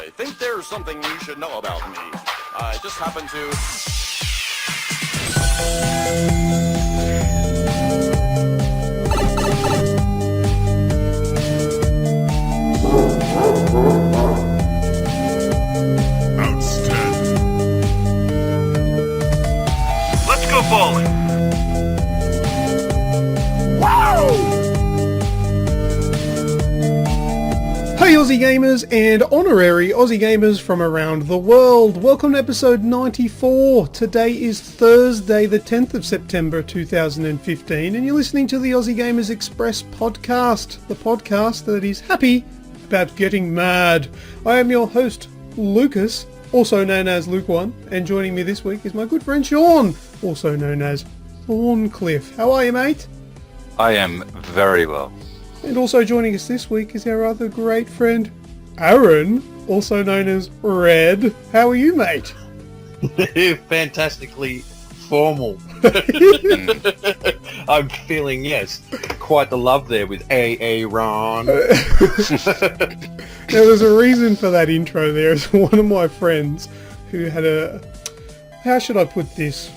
I think there's something you should know about me. I just happen to... Outstanding. Let's go bowling. Wow! Hey Aussie gamers and honorary Aussie gamers from around the world. Welcome to episode 94. Today is Thursday the 10th of September 2015 and you're listening to the Aussie Gamers Express podcast. The podcast that is happy about getting mad. I am your host Lucas, also known as Luke One, and joining me this week is my good friend Sean, also known as Thorncliffe. How are you, mate? I am very well. And also joining us this week is our other great friend, Aaron, also known as Red. How are you, mate? Fantastically formal. I'm feeling, yes, quite the love there with Aaron. There was a reason for that intro there. It's one of my friends who had how should I put this?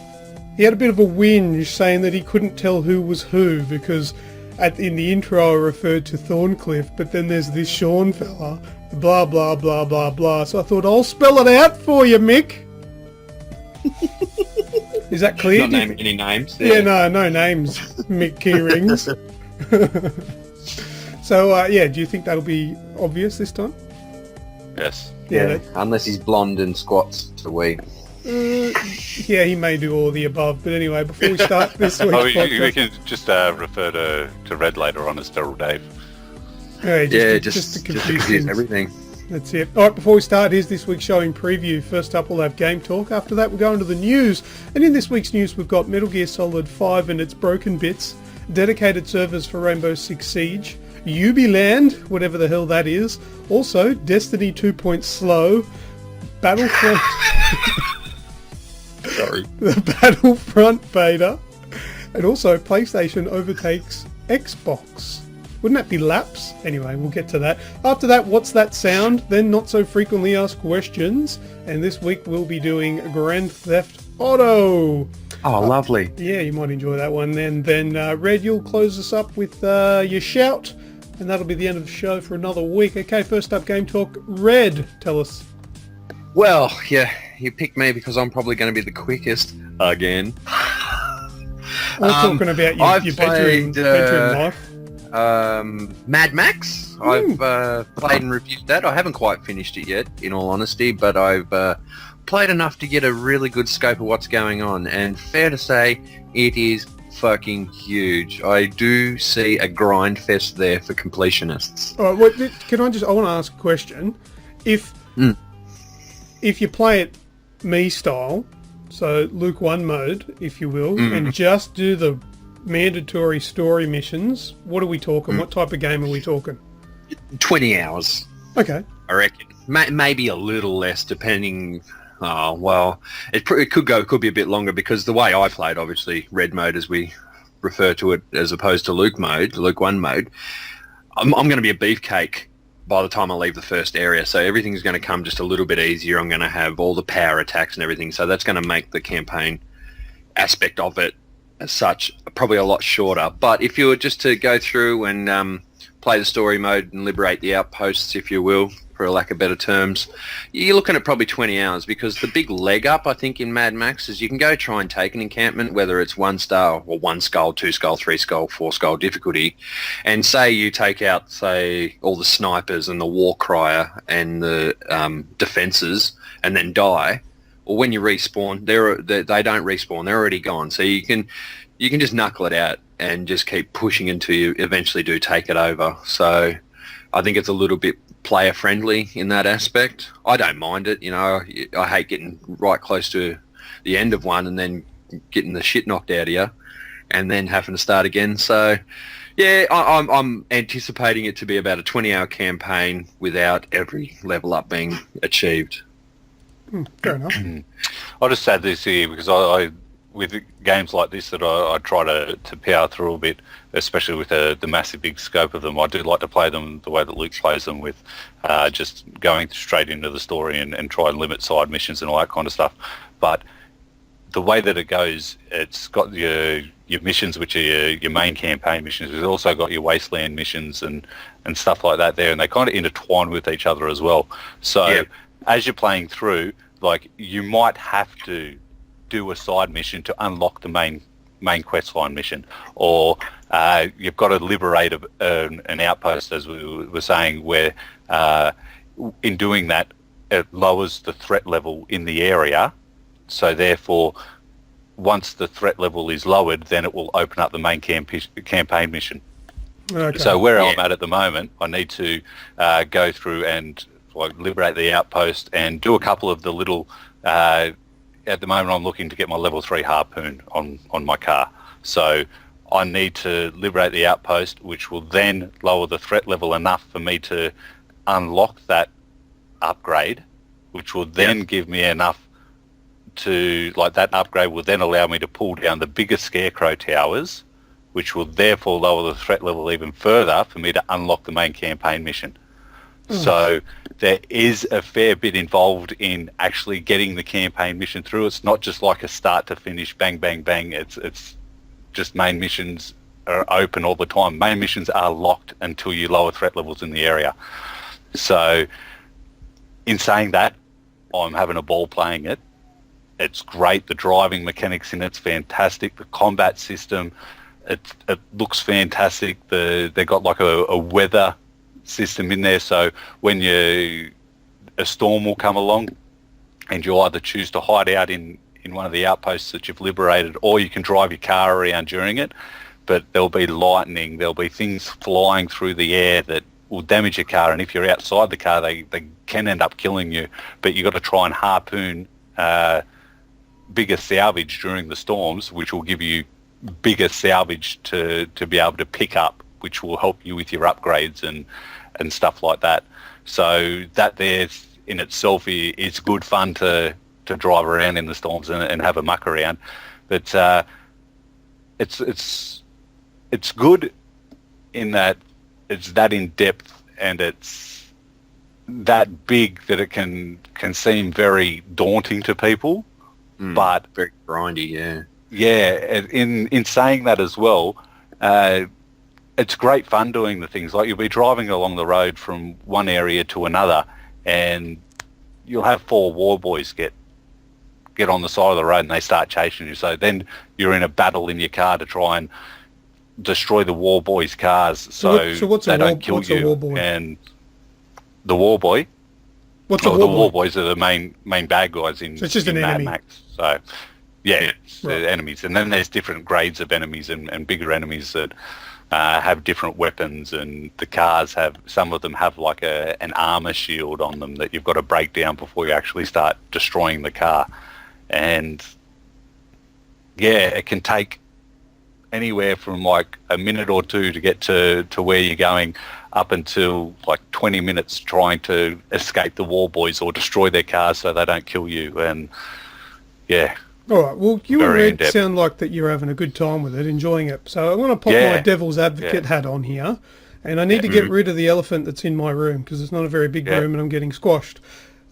He had a bit of a whinge saying that he couldn't tell who was who because in the intro I referred to Thorncliffe, but then there's this Sean fella, blah blah blah blah blah. So I thought I'll spell it out for you, Mick. Is that clear? Not naming any names. Yeah, no names, Mick Keyrings. So do you think that'll be obvious this time? Yes. Yeah, unless he's blonde and squats to we. Yeah, he may do all the above, but anyway, before we start this week's podcast... we can just refer to Red later on as Feral Dave. Just to confuse everything. That's it. Alright, before we start, here's this week's show in preview. First up, we'll have Game Talk. After that, we'll go into the news. And in this week's news, we've got Metal Gear Solid 5 and its broken bits, dedicated servers for Rainbow Six Siege, Ubiland, whatever the hell that is, also Destiny 2 Point Slow, Battlefront... Sorry. The Battlefront beta, and also PlayStation overtakes Xbox. Wouldn't that be laps? Anyway, we'll get to that. After that, what's that sound? Then not so frequently asked questions, and this week we'll be doing Grand Theft Auto. Oh, lovely. Yeah, you might enjoy that one. And then Red, you'll close us up with your shout, and that'll be the end of the show for another week. Okay, first up, Game Talk. Red, tell us. Well, yeah, you picked me because I'm probably going to be the quickest again. We're talking about your bedroom life. Mad Max. I've played and reviewed that. I haven't quite finished it yet, in all honesty, but I've played enough to get a really good scope of what's going on, and fair to say, it is fucking huge. I do see a grind fest there for completionists. All right, I want to ask a question. If you play it me style, so Luke 1 mode, if you will, and just do the mandatory story missions, what are we talking? What type of game are we talking? 20 hours. Okay. I reckon. Maybe a little less, depending... Oh, well, it could be a bit longer because the way I played, obviously, Red mode, as we refer to it, as opposed to Luke 1 mode, I'm going to be a beefcake by the time I leave the first area, so everything's going to come just a little bit easier. I'm going to have all the power attacks and everything, so that's going to make the campaign aspect of it as such probably a lot shorter. But if you were just to go through and play the story mode and liberate the outposts, if you will, for a lack of better terms, you're looking at probably 20 hours, because the big leg up, I think, in Mad Max is you can go try and take an encampment, whether it's 1 star or 1 skull, 2 skull, 3 skull, 4 skull difficulty, and say you take out, say, all the snipers and the war crier and the defences and then die, or when you respawn, they don't respawn, they're already gone. So you can just knuckle it out and just keep pushing until you eventually do take it over. So I think it's a little bit player friendly in that aspect. I don't mind it, I hate getting right close to the end of one and then getting the shit knocked out of you and then having to start again. So yeah, I'm anticipating it to be about a 20-hour campaign without every level up being achieved. Fair enough. I'll just add this here because I with games like this that I try to power through a bit, especially with the massive big scope of them. I do like to play them the way that Luke plays them, with just going straight into the story and try and limit side missions and all that kind of stuff. But the way that it goes, it's got your missions, which are your main campaign missions. It's also got your wasteland missions and stuff like that there, and they kind of intertwine with each other as well. So as you're playing through, like, you might have to do a side mission to unlock the main quest line mission, or you've got to liberate an outpost, as we were saying, where in doing that it lowers the threat level in the area. So therefore, once the threat level is lowered, then it will open up the main campaign mission. Okay. So where I'm at the moment, I need to go through and liberate the outpost and do a couple of the little... at the moment, I'm looking to get my level 3 harpoon on my car. So I need to liberate the outpost, which will then lower the threat level enough for me to unlock that upgrade, which will then give me enough to... that upgrade will then allow me to pull down the bigger Scarecrow towers, which will therefore lower the threat level even further for me to unlock the main campaign mission. So there is a fair bit involved in actually getting the campaign mission through. It's not just like a start to finish, bang, bang, bang. It's just main missions are open all the time. Main missions are locked until you lower threat levels in the area. So in saying that, I'm having a ball playing it. It's great. The driving mechanics in it's fantastic. The combat system, it looks fantastic. They got like a weather system in there, so when a storm will come along and you'll either choose to hide out in one of the outposts that you've liberated, or you can drive your car around during it, but there'll be lightning, there'll be things flying through the air that will damage your car, and if you're outside the car they can end up killing you, but you've got to try and harpoon bigger salvage during the storms, which will give you bigger salvage to be able to pick up, which will help you with your upgrades and stuff like that. So that there in itself is good fun to drive around in the storms and have a muck around. But it's good in that it's that in depth and it's that big that it can seem very daunting to people. But very grindy, in saying that as well, it's great fun doing the things. Like, you'll be driving along the road from one area to another and you'll have 4 war boys get on the side of the road and they start chasing you. So then you're in a battle in your car to try and destroy the war boys' cars so what's they don't kill what's a you. war boy? And the war boy? What's a war the boy? war boys are the main bad guys in, So it's just in an Mad enemy. Max. So, yeah, it's Right. the enemies. And then there's different grades of enemies and bigger enemies that have different weapons, and the cars some of them have like an armor shield on them that you've got to break down before you actually start destroying the car. And yeah, it can take anywhere from like a minute or two to get to where you're going, up until like 20 minutes trying to escape the war boys or destroy their cars so they don't kill you. And yeah. All right, well, you and Very Red in-depth. sound like that you're having a good time with it, enjoying it. So I'm going to pop Yeah. my devil's advocate hat on here, and I need to get rid of the elephant that's in my room, because it's not a very big room and I'm getting squashed.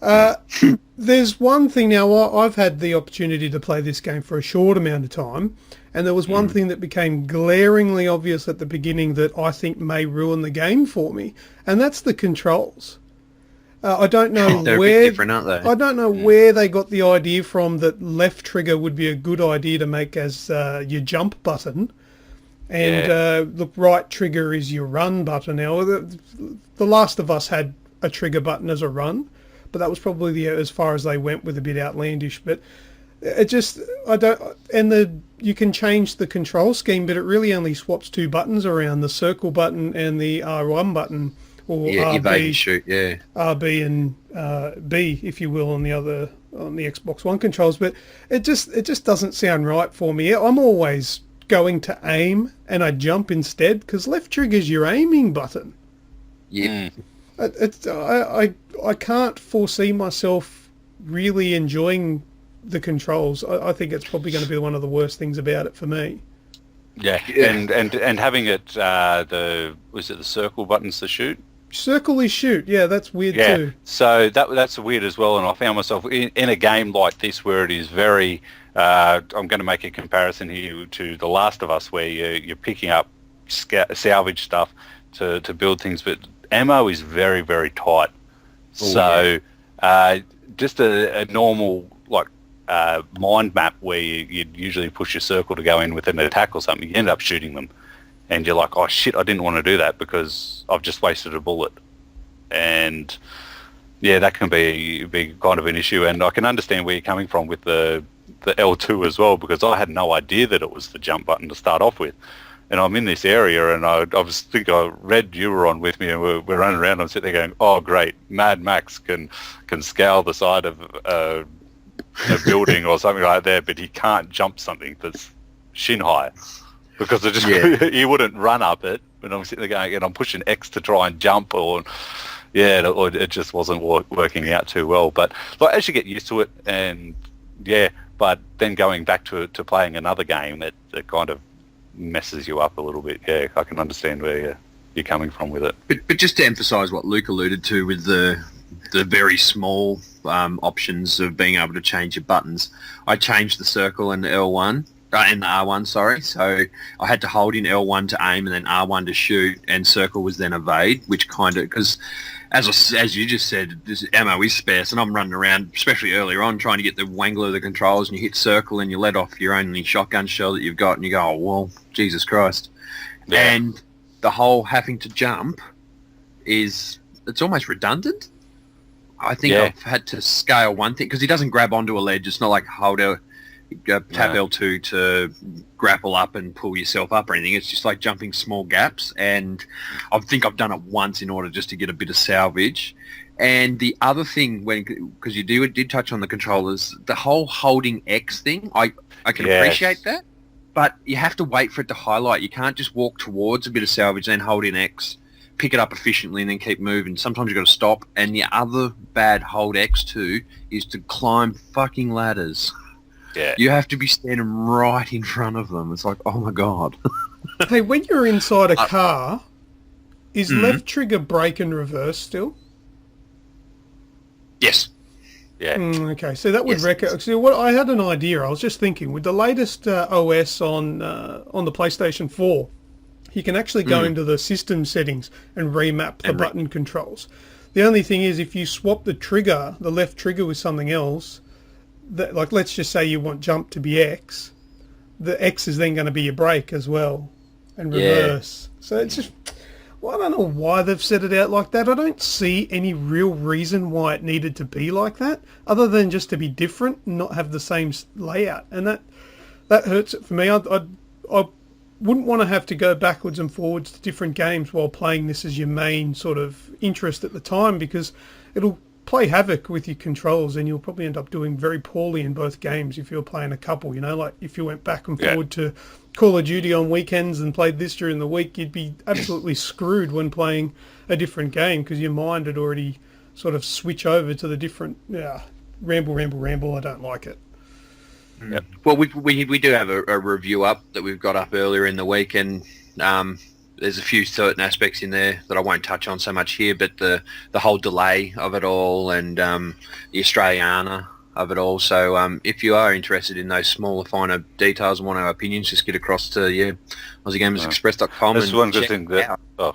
There's one thing now, I've had the opportunity to play this game for a short amount of time, and there was one thing that became glaringly obvious at the beginning that I think may ruin the game for me, and that's the controls. I don't know They're where a bit different, aren't they? I don't know where they got the idea from that left trigger would be a good idea to make as your jump button, and the right trigger is your run button. Now, the Last of Us had a trigger button as a run, but that was probably as far as they went, with a bit outlandish. But it just, you can change the control scheme, but it really only swaps 2 buttons around: the circle button and the R1 button. Or evade RB, and shoot, RB and B, if you will, on the Xbox One controls. But it just doesn't sound right for me. I'm always going to aim and I jump instead, because left trigger's your aiming button. Yeah. I can't foresee myself really enjoying the controls. I think it's probably going to be one of the worst things about it for me. Yeah, and having it, was it the circle buttons to shoot? Circle is shoot. Yeah, that's weird Yeah, too. so that's weird as well. And I found myself in a game like this where it is very. I'm going to make a comparison here to The Last of Us, where you're picking up salvage stuff to build things, but ammo is very, very tight. So just a normal mind map where you'd usually push your circle to go in with an attack or something, you end up shooting them. And you're like, oh shit, I didn't want to do that because I've just wasted a bullet. And yeah, that can be kind of an issue. And I can understand where you're coming from with the L2 as well, because I had no idea that it was the jump button to start off with. And I'm in this area, and I read you were on with me, and we're running around. I'm sitting there going, "Oh, great! Mad Max can scale the side of a building or something like that, but he can't jump something that's shin high because he wouldn't run up it." And I'm sitting there going, and I'm pushing X to try and jump, or it just wasn't working out too well. But as you get used to it, and but then going back to playing another game, it kind of messes you up a little bit. Yeah, I can understand where you're coming from with it. But just to emphasise what Luke alluded to with the very small options of being able to change your buttons, I changed the circle and the L1 and the R1. Sorry, so I had to hold in L1 to aim and then R1 to shoot, and circle was then evade, which kind of because. As you just said, this ammo is sparse, and I'm running around, especially earlier on, trying to get the wangle of the controls, and you hit circle and you let off your only shotgun shell that you've got, and you go, oh, well, Jesus Christ. Yeah. And the whole having to jump it's almost redundant. I think I've had to scale one thing, because he doesn't grab onto a ledge. It's not like tap L2 to grapple up and pull yourself up or anything. It's just like jumping small gaps, and I think I've done it once in order just to get a bit of salvage. And the other thing, because you did touch on the controllers, the whole holding X thing, I can appreciate that, but you have to wait for it to highlight. You can't just walk towards a bit of salvage, then hold in X, pick it up efficiently, and then keep moving. Sometimes you've got to stop. And the other bad hold X too is to climb fucking ladders. Yeah. You have to be standing right in front of them. It's like, oh my God. Hey, when you're inside a car, is left trigger brake and reverse still? Yes. Yeah. Okay, so that would what I had an idea. I was just thinking, with the latest OS on the PlayStation 4, you can actually go into the system settings and remap the button controls. The only thing is, if you swap the left trigger with something else, like let's just say you want jump to be X, the X is then going to be your brake as well, and reverse. So it's just, I don't know why they've set it out like that. I don't see any real reason why it needed to be like that, other than just to be different and not have the same layout. And that hurts it for me. I wouldn't want to have to go backwards and forwards to different games while playing this as your main sort of interest at the time, because it'll play havoc with your controls, and you'll probably end up doing very poorly in both games if you're playing a couple, like if you went back and forward to Call of Duty on weekends and played this during the week, you'd be absolutely screwed when playing a different game, because your mind would already sort of switch over to the different ramble. I don't like it. Yep. Well, we do have a review up that we've got up earlier in the week, and there's a few certain aspects in there that I won't touch on so much here, but the whole delay of it all, and the Australiana of it all. So if you are interested in those smaller, finer details and want our opinions, just get across to AussieGamersExpress.com. That's one good thing that... Oh,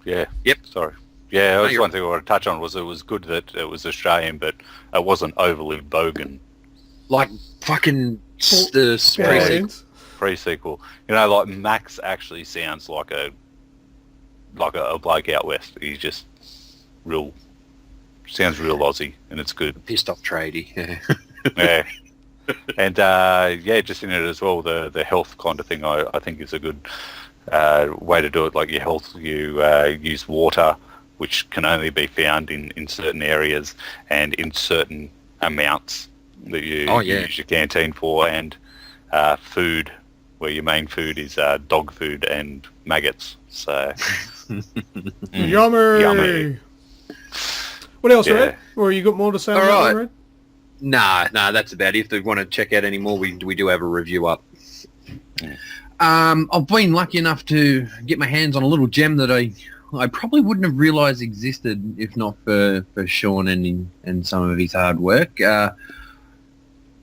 yeah. Yep. Sorry. Yeah, that's one thing I want to touch on, was it was good that it was Australian, but it wasn't overly bogan. Like fucking pre-sequel. Like Max actually sounds like a bloke out west. He's just sounds real Aussie, and it's good. Pissed off tradie. Yeah. And just in it as well, the health kind of thing I think is a good way to do it. Like your health, you use water, which can only be found in certain areas and in certain amounts that you use your canteen for, and food, where your main food is dog food and maggots. So Yummy. What else, Red? Or you got more to say on that one, Red? Nah, that's about it. If they want to check out any more, we do have a review up. I've been lucky enough to get my hands on a little gem that I probably wouldn't have realised existed if not for Sean and some of his hard work.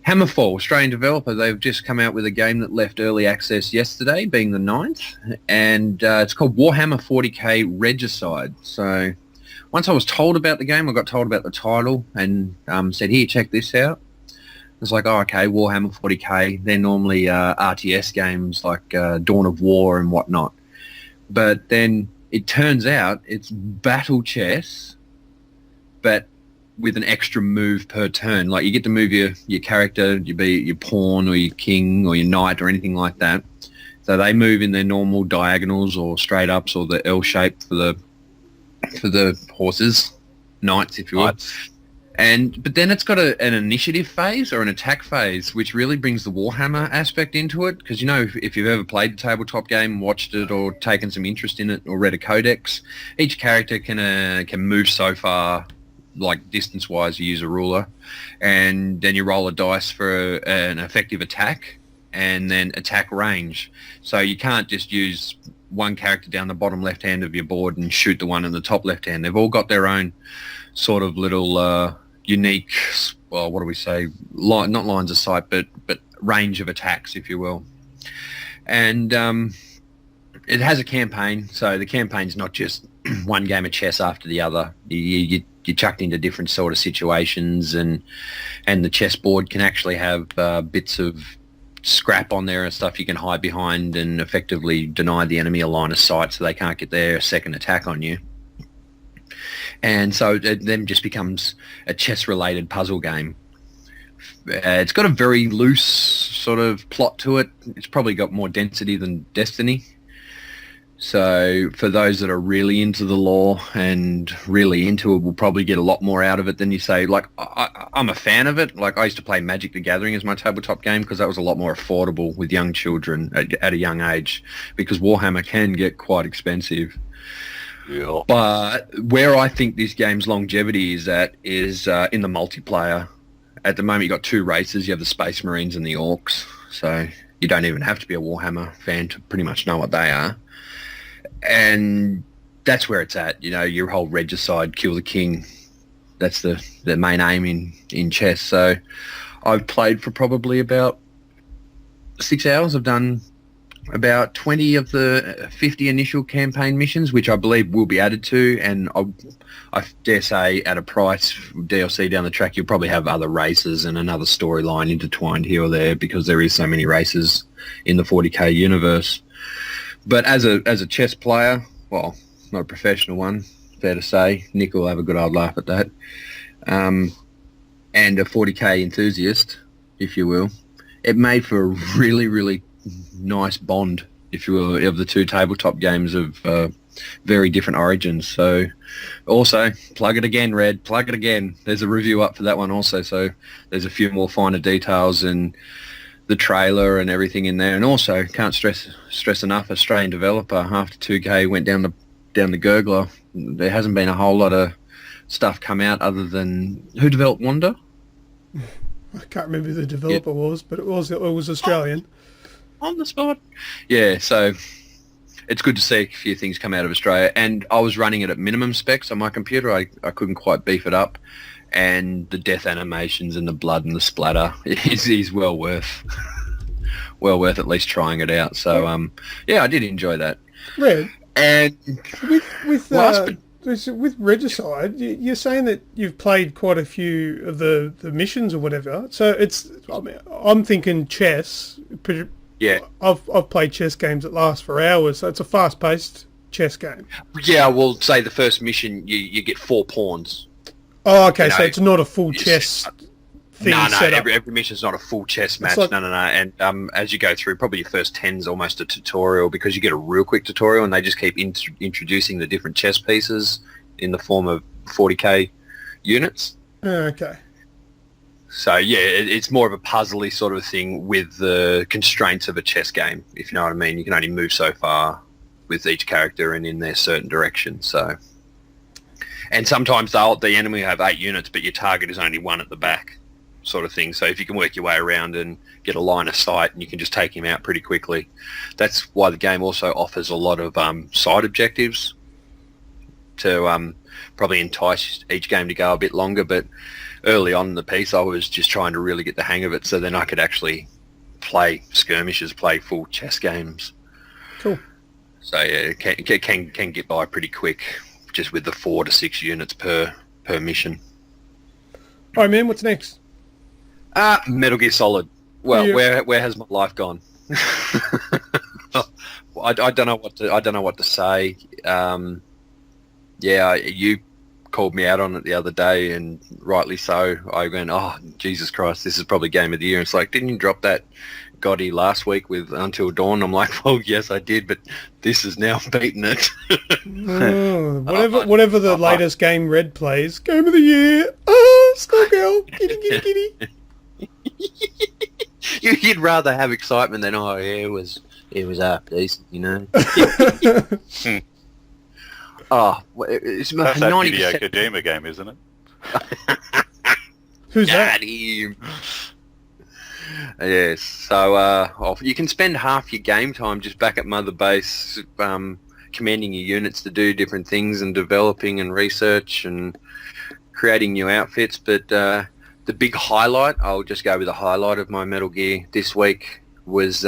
Hammerfall, Australian developer, they've just come out with a game that left early access yesterday, being the 9th, and it's called Warhammer 40k Regicide. So once I was told about the game, I got told about the title and said, here, check this out. It's like, oh, okay, Warhammer 40k, they're normally RTS games like Dawn of War and whatnot. But then it turns out it's battle chess, but with an extra move per turn. Like you get to move your character, you be your pawn or your king or your knight or anything like that. So they move in their normal diagonals or straight ups or the L shape for the horses, knights if you will. But then it's got an initiative phase or an attack phase, which really brings the Warhammer aspect into it. Because, you know, if you've ever played the tabletop game, watched it or taken some interest in it or read a codex, each character can move so far, like distance-wise, you use a ruler. And then you roll a dice for an effective attack and then attack range. So you can't just use one character down the bottom left-hand of your board and shoot the one in the top left-hand. They've all got their own sort of little... unique, well, what do we say? Not lines of sight, but range of attacks, if you will. And it has a campaign, so the campaign's not just one game of chess after the other. You're chucked into different sort of situations, and the chessboard can actually have bits of scrap on there and stuff you can hide behind and effectively deny the enemy a line of sight so they can't get their second attack on you. And so it then just becomes a chess-related puzzle game. It's got a very loose sort of plot to it. It's probably got more density than Destiny. So for those that are really into the lore and really into it, will probably get a lot more out of it than you say. Like, I'm a fan of it. Like, I used to play Magic the Gathering as my tabletop game because that was a lot more affordable with young children at a young age, because Warhammer can get quite expensive. Yeah. But where I think this game's longevity is at is in the multiplayer. At the moment, you've got two races. You have the Space Marines and the Orcs. So you don't even have to be a Warhammer fan to pretty much know what they are. And that's where it's at. You know, your whole regicide, kill the king. That's the main aim in chess. So I've played for probably about 6 hours. I've done about 20 of the 50 initial campaign missions, which I believe will be added to, and I dare say at a price DLC down the track you'll probably have other races and another storyline intertwined here or there, because there is so many races in the 40k universe. But as a chess player, well, not a professional one, fair to say, Nick will have a good old laugh at that, and a 40k enthusiast, if you will, it made for a really, really nice bond, if you will, of the two tabletop games of very different origins. So also, plug it again, Red, plug it again. There's a review up for that one also, so there's a few more finer details and the trailer and everything in there. And also, can't stress enough, Australian developer, after 2K went down the gurgler, there hasn't been a whole lot of stuff come out other than... Who developed Wanda? I can't remember who the developer was, but it was Australian. On the spot. Yeah, so it's good to see a few things come out of Australia. And I was running it at minimum specs on my computer. I couldn't quite beef it up. And the death animations and the blood and the splatter is well worth at least trying it out. So, yeah, I did enjoy that. Red, and with Regicide, you're saying that you've played quite a few of the missions or whatever. So I'm thinking chess. Yeah, I've played chess games that last for hours, so it's a fast-paced chess game. Yeah, well, say the first mission, you get 4 pawns. Oh, okay, You know, so it's not a full chess thing set up. Every mission's not a full chess match. like- No. And as you go through, probably your first 10's almost a tutorial, because you get a real quick tutorial, and they just keep introducing the different chess pieces in the form of 40k units. Okay. So yeah, it's more of a puzzly sort of thing with the constraints of a chess game, if you know what I mean. You can only move so far with each character and in their certain direction. So, and sometimes the enemy will have 8 units, but your target is only 1 at the back. sort of thing. So if you can work your way around and get a line of sight, and you can just take him out pretty quickly. That's why the game also offers a lot of side objectives to probably entice each game to go a bit longer. But early on in the piece, I was just trying to really get the hang of it, so then I could actually play skirmishes, play full chess games. Cool. So yeah, it can get by pretty quick, just with the 4 to 6 units per mission. All right, man. What's next? Metal Gear Solid. Well, Yeah. where has my life gone? I don't know what to say. You called me out on it the other day, and rightly so. I went, oh Jesus Christ, this is probably game of the year. And it's like, didn't you drop that Gotti last week with Until Dawn? I'm like, well, yes, I did, but this has now beaten it. Oh, whatever the latest game Red plays, game of the year. Skullgirl, kitty, kitty, kitty. You'd rather have excitement than it was decent, you know. It's That's that 90%. Hideo Kojima game, isn't it? Who's that? Got him. Yes, so you can spend half your game time just back at Mother Base, commanding your units to do different things and developing and research and creating new outfits. But the big highlight, I'll just go with the highlight of my Metal Gear this week, was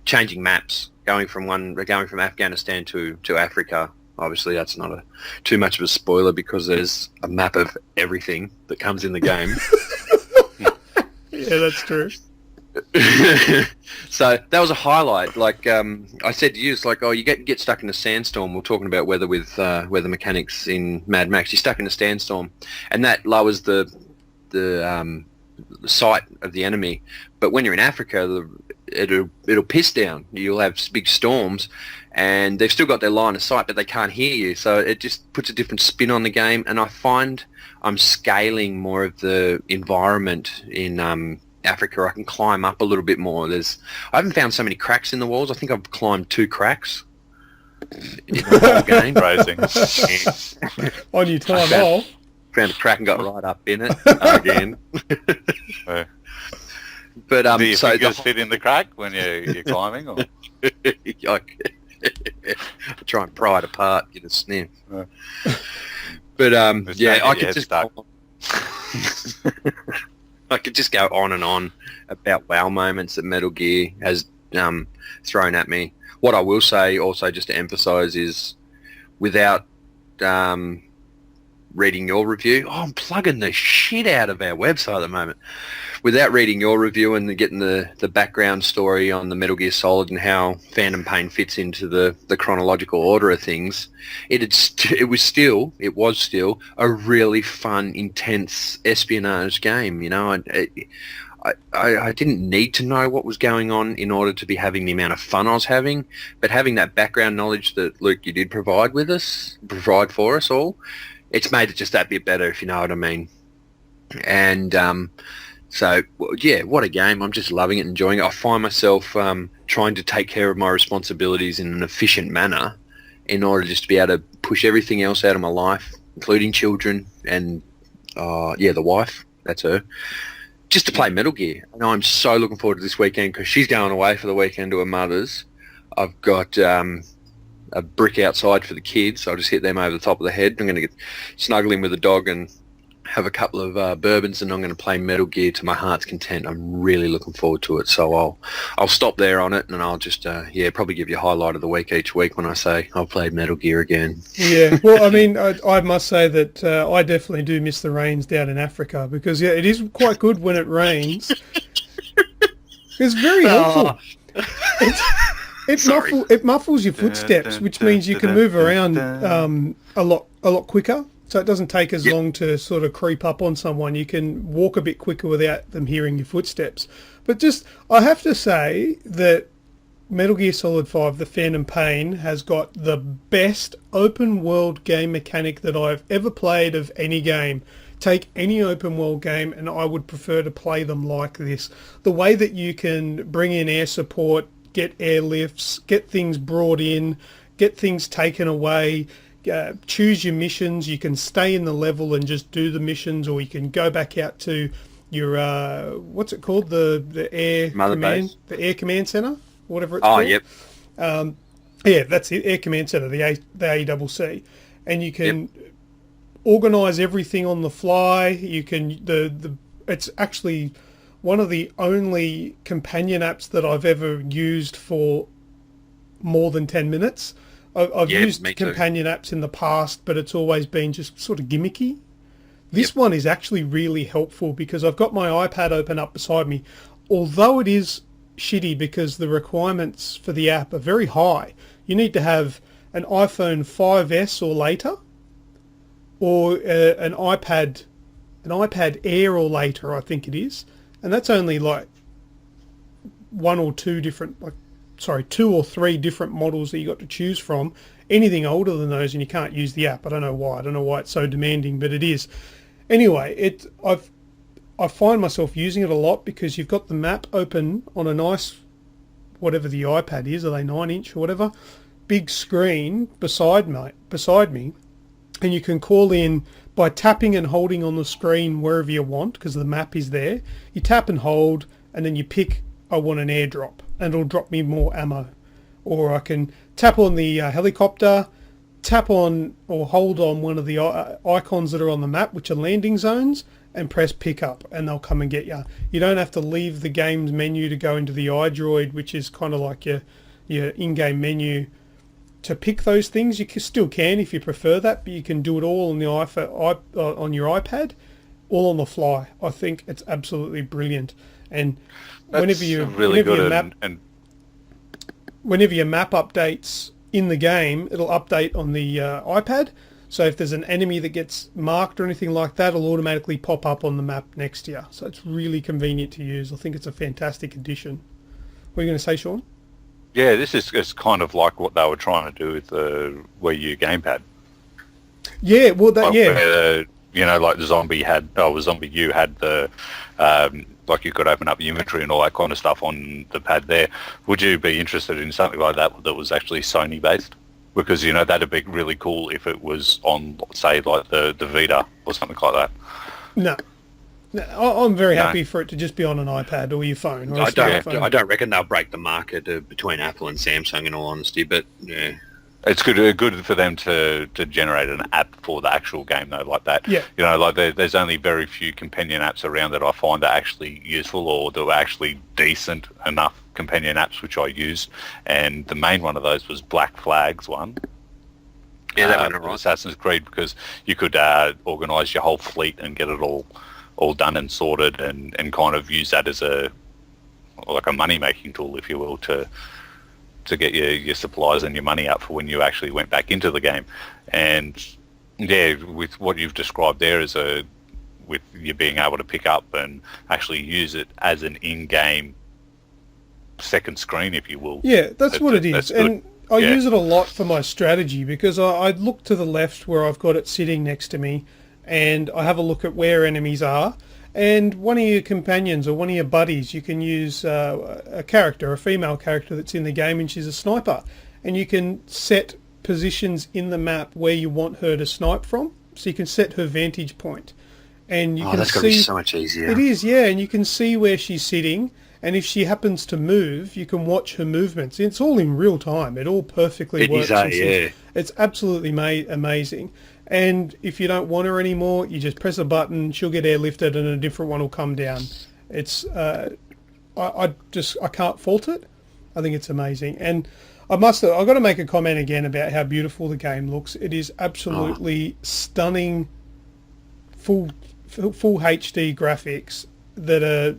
changing maps, going from Afghanistan to Africa. Obviously, that's not too much of a spoiler because there's a map of everything that comes in the game. Yeah, that's true. So that was a highlight. Like I said to you, it's like, you get stuck in a sandstorm. We're talking about weather with weather mechanics in Mad Max. You're stuck in a sandstorm, and that lowers the sight of the enemy. But when you're in Africa, it'll piss down. You'll have big storms, and they've still got their line of sight, but they can't hear you. So it just puts a different spin on the game. And I find I'm scaling more of the environment in Africa. I can climb up a little bit more. I haven't found so many cracks in the walls. I think I've climbed 2 cracks in the whole game. Rising. On your time off. Found a crack and got right up in it again. But Do your so fingers fit in the crack when you're climbing? Or? I try and pry it apart, get a sniff. Yeah. But Just don't I get your could head just stuck. I could just go on and on about wow moments that Metal Gear has thrown at me. What I will say, also just to emphasise, is without reading your review, I'm plugging the shit out of our website at the moment. Without reading your review and getting the background story on the Metal Gear Solid and how Phantom Pain fits into the chronological order of things, it was still a really fun, intense espionage game. You know, I didn't need to know what was going on in order to be having the amount of fun I was having, but having that background knowledge that, Luke, you did provide for us all, it's made it just that bit better, if you know what I mean. And so, yeah, what a game. I'm just loving it, enjoying it. I find myself trying to take care of my responsibilities in an efficient manner in order just to be able to push everything else out of my life, including children and, the wife, that's her, just to play Metal Gear. And I'm so looking forward to this weekend because she's going away for the weekend to her mother's. I've got a brick outside for the kids, so I'll just hit them over the top of the head. I'm going to snuggle in with the dog and have a couple of bourbons, and I'm going to play Metal Gear to my heart's content. I'm really looking forward to it, so I'll stop there on it, and I'll just probably give you a highlight of the week each week when I say I've played Metal Gear again. Yeah, well, I mean, I must say that I definitely do miss the rains down in Africa because, yeah, it is quite good when it rains. It's very helpful. It muffles your footsteps, which means you can move around a lot quicker. So it doesn't take as long to sort of creep up on someone. You can walk a bit quicker without them hearing your footsteps. But I have to say that Metal Gear Solid 5, The Phantom Pain, has got the best open world game mechanic that I've ever played of any game. Take any open world game and I would prefer to play them like this. The way that you can bring in air support, get airlifts, get things brought in, get things taken away, choose your missions. You can stay in the level and just do the missions, or you can go back out to what's it called, the air Mother command, base? the air command center, whatever it's Oh, called. yep. Yeah, that's it, Air Command Center, the ACC, and you can organize everything on the fly. You can it's actually one of the only companion apps that I've ever used for more than 10 minutes. I've Yeah, used me too. companion apps in the past, but it's always been just sort of gimmicky. This one is actually really helpful because I've got my iPad open up beside me, although it is shitty because the requirements for the app are very high. You need to have an iPhone 5S or later, or an iPad Air or later, I think it is, and that's only like two or three different models that you got to choose from. Anything older than those, and you can't use the app. I don't know why it's so demanding, but it is. Anyway, I find myself using it a lot because you've got the map open on a nice, whatever the iPad is, are they 9-inch or whatever, big screen beside me, and you can call in by tapping and holding on the screen wherever you want because the map is there. You tap and hold, and then you pick, I want an airdrop, and it'll drop me more ammo. Or I can tap on the helicopter, tap on or hold on one of the icons that are on the map, which are landing zones, and press pick up, and they'll come and get you. You don't have to leave the game's menu to go into the iDroid, which is kind of like your in-game menu, to pick those things. You still can if you prefer that, but you can do it all on the on your iPad, all on the fly. I think it's absolutely brilliant. And whenever your map updates in the game, it'll update on the iPad. So if there's an enemy that gets marked or anything like that, it'll automatically pop up on the map next to you. So it's really convenient to use. I think it's a fantastic addition. What are you going to say, Sean? Yeah, this is kind of like what they were trying to do with the Wii U gamepad. Yeah, well, Like where, like the Zombie U had the, like you could open up the inventory and all that kind of stuff on the pad there. Would you be interested in something like that was actually Sony based? Because, that'd be really cool if it was on, say, like the Vita or something like that. No, I'm very happy for it to just be on an iPad or your phone. Or I smartphone. don't reckon they'll break the market between Apple and Samsung, in all honesty. But yeah, It's good for them to generate an app for the actual game though, like that. Yeah. There's only very few companion apps around that I find are actually useful or that are actually decent enough companion apps, which I use. And the main one of those was Black Flag's one. Yeah, that went all right. Assassin's Creed, because you could organise your whole fleet and get it all done and sorted, and kind of use that as a money making tool, if you will, to get your supplies and your money up for when you actually went back into the game. And yeah, with what you've described there with you being able to pick up and actually use it as an in-game second screen, if you will. Yeah, that's what it is. And I Yeah. use it a lot for my strategy because I look to the left where I've got it sitting next to me, and I have a look at where enemies are. And one of your companions or one of your buddies, you can use a female character that's in the game, and she's a sniper. And you can set positions in the map where you want her to snipe from. So you can set her vantage point. And you can that's see... going to be so much easier. It is, yeah. And you can see where she's sitting. And if she happens to move, you can watch her movements. It's all in real time. It all perfectly works. It's absolutely amazing. And if you don't want her anymore, you just press a button, she'll get airlifted, and a different one will come down. It's I can't fault it. I think it's amazing. And I've got to make a comment again about how beautiful the game looks. It is absolutely stunning, full HD graphics that are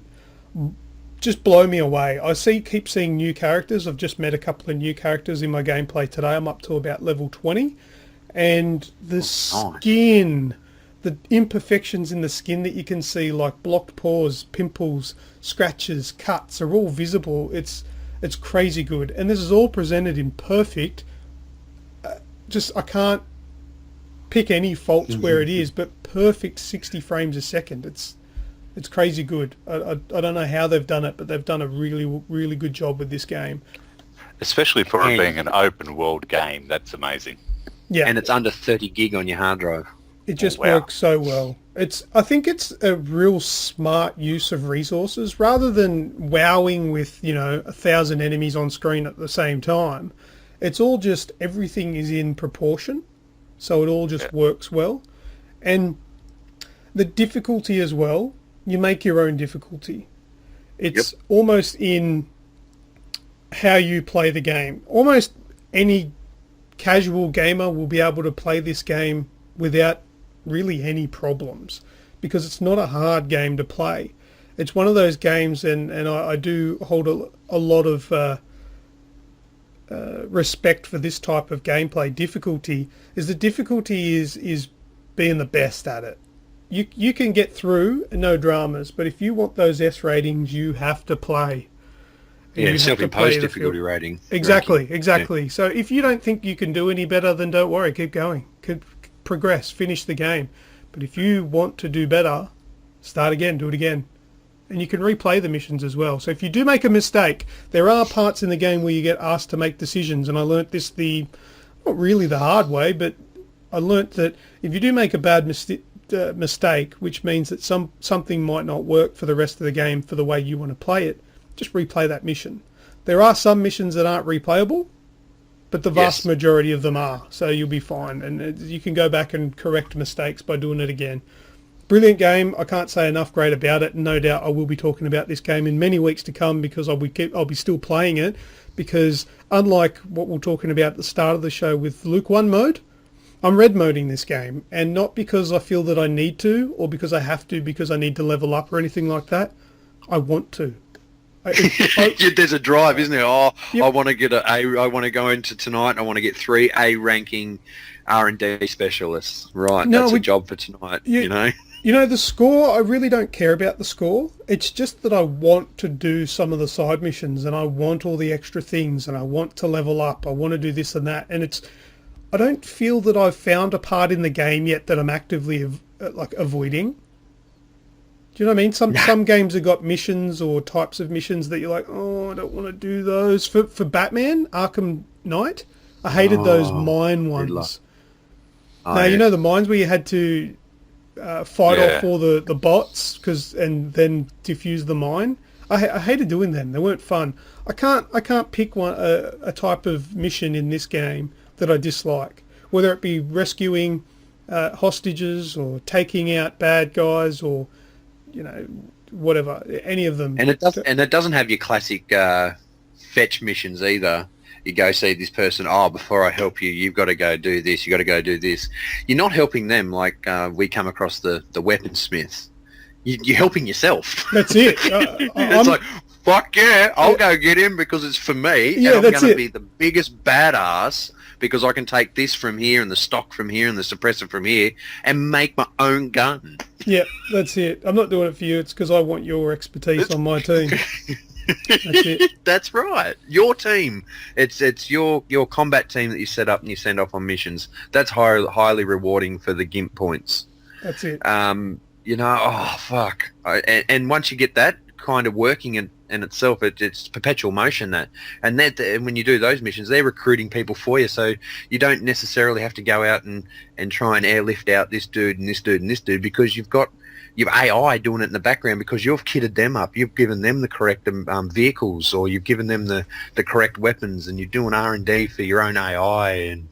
just blow me away. I keep seeing new characters. I've just met a couple of new characters in my gameplay today. I'm up to about level 20. And the skin, the imperfections in the skin that you can see, like blocked pores, pimples, scratches, cuts, are all visible. It's crazy good. And this is all presented in perfect, I can't pick any faults where it is, but perfect 60 frames a second. It's crazy good. I don't know how they've done it, but they've done a really, really good job with this game. Especially for it being an open world game, that's amazing. Yeah. And it's under 30 gig on your hard drive. It just wow. works so well. I think it's a real smart use of resources rather than wowing with, 1,000 enemies on screen at the same time. It's all just everything is in proportion. So it all just works well. And the difficulty as well, you make your own difficulty. It's almost in how you play the game. Almost any casual gamer will be able to play this game without really any problems because it's not a hard game to play. It's one of those games, and I do hold a lot of respect for this type of gameplay. Difficulty is being the best at it. You can get through, no dramas, but if you want those S ratings, you have to play. And you have to self-imposed play the difficulty field. rating. Exactly. Yeah. So if you don't think you can do any better, then don't worry, keep going. Progress, finish the game. But if you want to do better, start again, do it again. And you can replay the missions as well. So if you do make a mistake, there are parts in the game where you get asked to make decisions, and I learnt this not really the hard way, but I learnt that if you do make a bad mistake, which means that something might not work for the rest of the game for the way you want to play it, just replay that mission. There are some missions that aren't replayable, but the vast majority of them are, so you'll be fine. And you can go back and correct mistakes by doing it again. Brilliant game. I can't say enough great about it. No doubt I will be talking about this game in many weeks to come because I'll be still playing it. Because unlike what we're talking about at the start of the show with Luke 1 mode, I'm red moding this game. And not because I feel that I need to or because I have to because I need to level up or anything like that. I want to. There's a drive, isn't there? Oh, Yep. I want to get I want to go into tonight. And I want to get 3 A ranking R&D specialists. Right, No, that's a job for tonight. You know. The score, I really don't care about the score. It's just that I want to do some of the side missions and I want all the extra things and I want to level up. I want to do this and that. And I don't feel that I've found a part in the game yet that I'm actively avoiding. Do you know what I mean? Some games have got missions or types of missions that you're like, oh, I don't want to do those. For Batman, Arkham Knight, I hated those mine ones. Now, the mines where you had to fight off all the bots and then defuse the mine. I hated doing them. They weren't fun. I can't pick a type of mission in this game that I dislike, whether it be rescuing hostages or taking out bad guys or whatever, any of them. And it doesn't have your classic fetch missions either. You go see this person, before I help you, you've got to go do this, you've got to go do this. You're not helping them like we come across the weaponsmith. You're helping yourself. That's it. It's like, fuck yeah, I'll go get him because it's for me. Yeah, and I'm that's going to it. be the biggest badass because I can take this from here and the stock from here and the suppressor from here and make my own gun. Yeah, that's it. I'm not doing it for you. It's because I want your expertise on my team. That's it. That's right. Your team. It's your combat team that you set up and you send off on missions. That's highly rewarding for the GIMP points. That's it. Fuck. And once you get that kind of working in itself, it's perpetual motion and when you do those missions, they're recruiting people for you, so you don't necessarily have to go out and try and airlift out this dude and this dude and this dude because you've AI doing it in the background because you've kitted them up, you've given them the correct vehicles or you've given them the correct weapons and you're doing R&D for your own AI and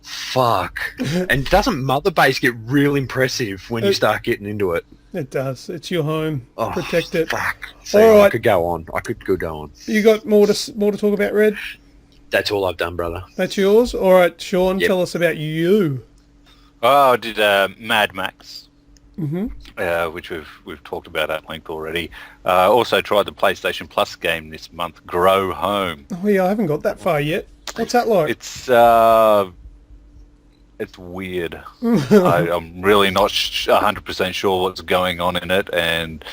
fuck. And doesn't Mother Base get real impressive when you start getting into it? It does. It's your home. Oh, protect it. Fuck. See, All right. I could go on. You got more to talk about, Red? That's all I've done, brother. That's yours? All right, Sean, Yep. tell us about you. Oh, I did Mad Max, Mm-hmm. which we've talked about at length already. Also tried the PlayStation Plus game this month, Grow Home. Oh, yeah, I haven't got that far yet. What's that like? It's weird. I'm really not 100% sure what's going on in it, and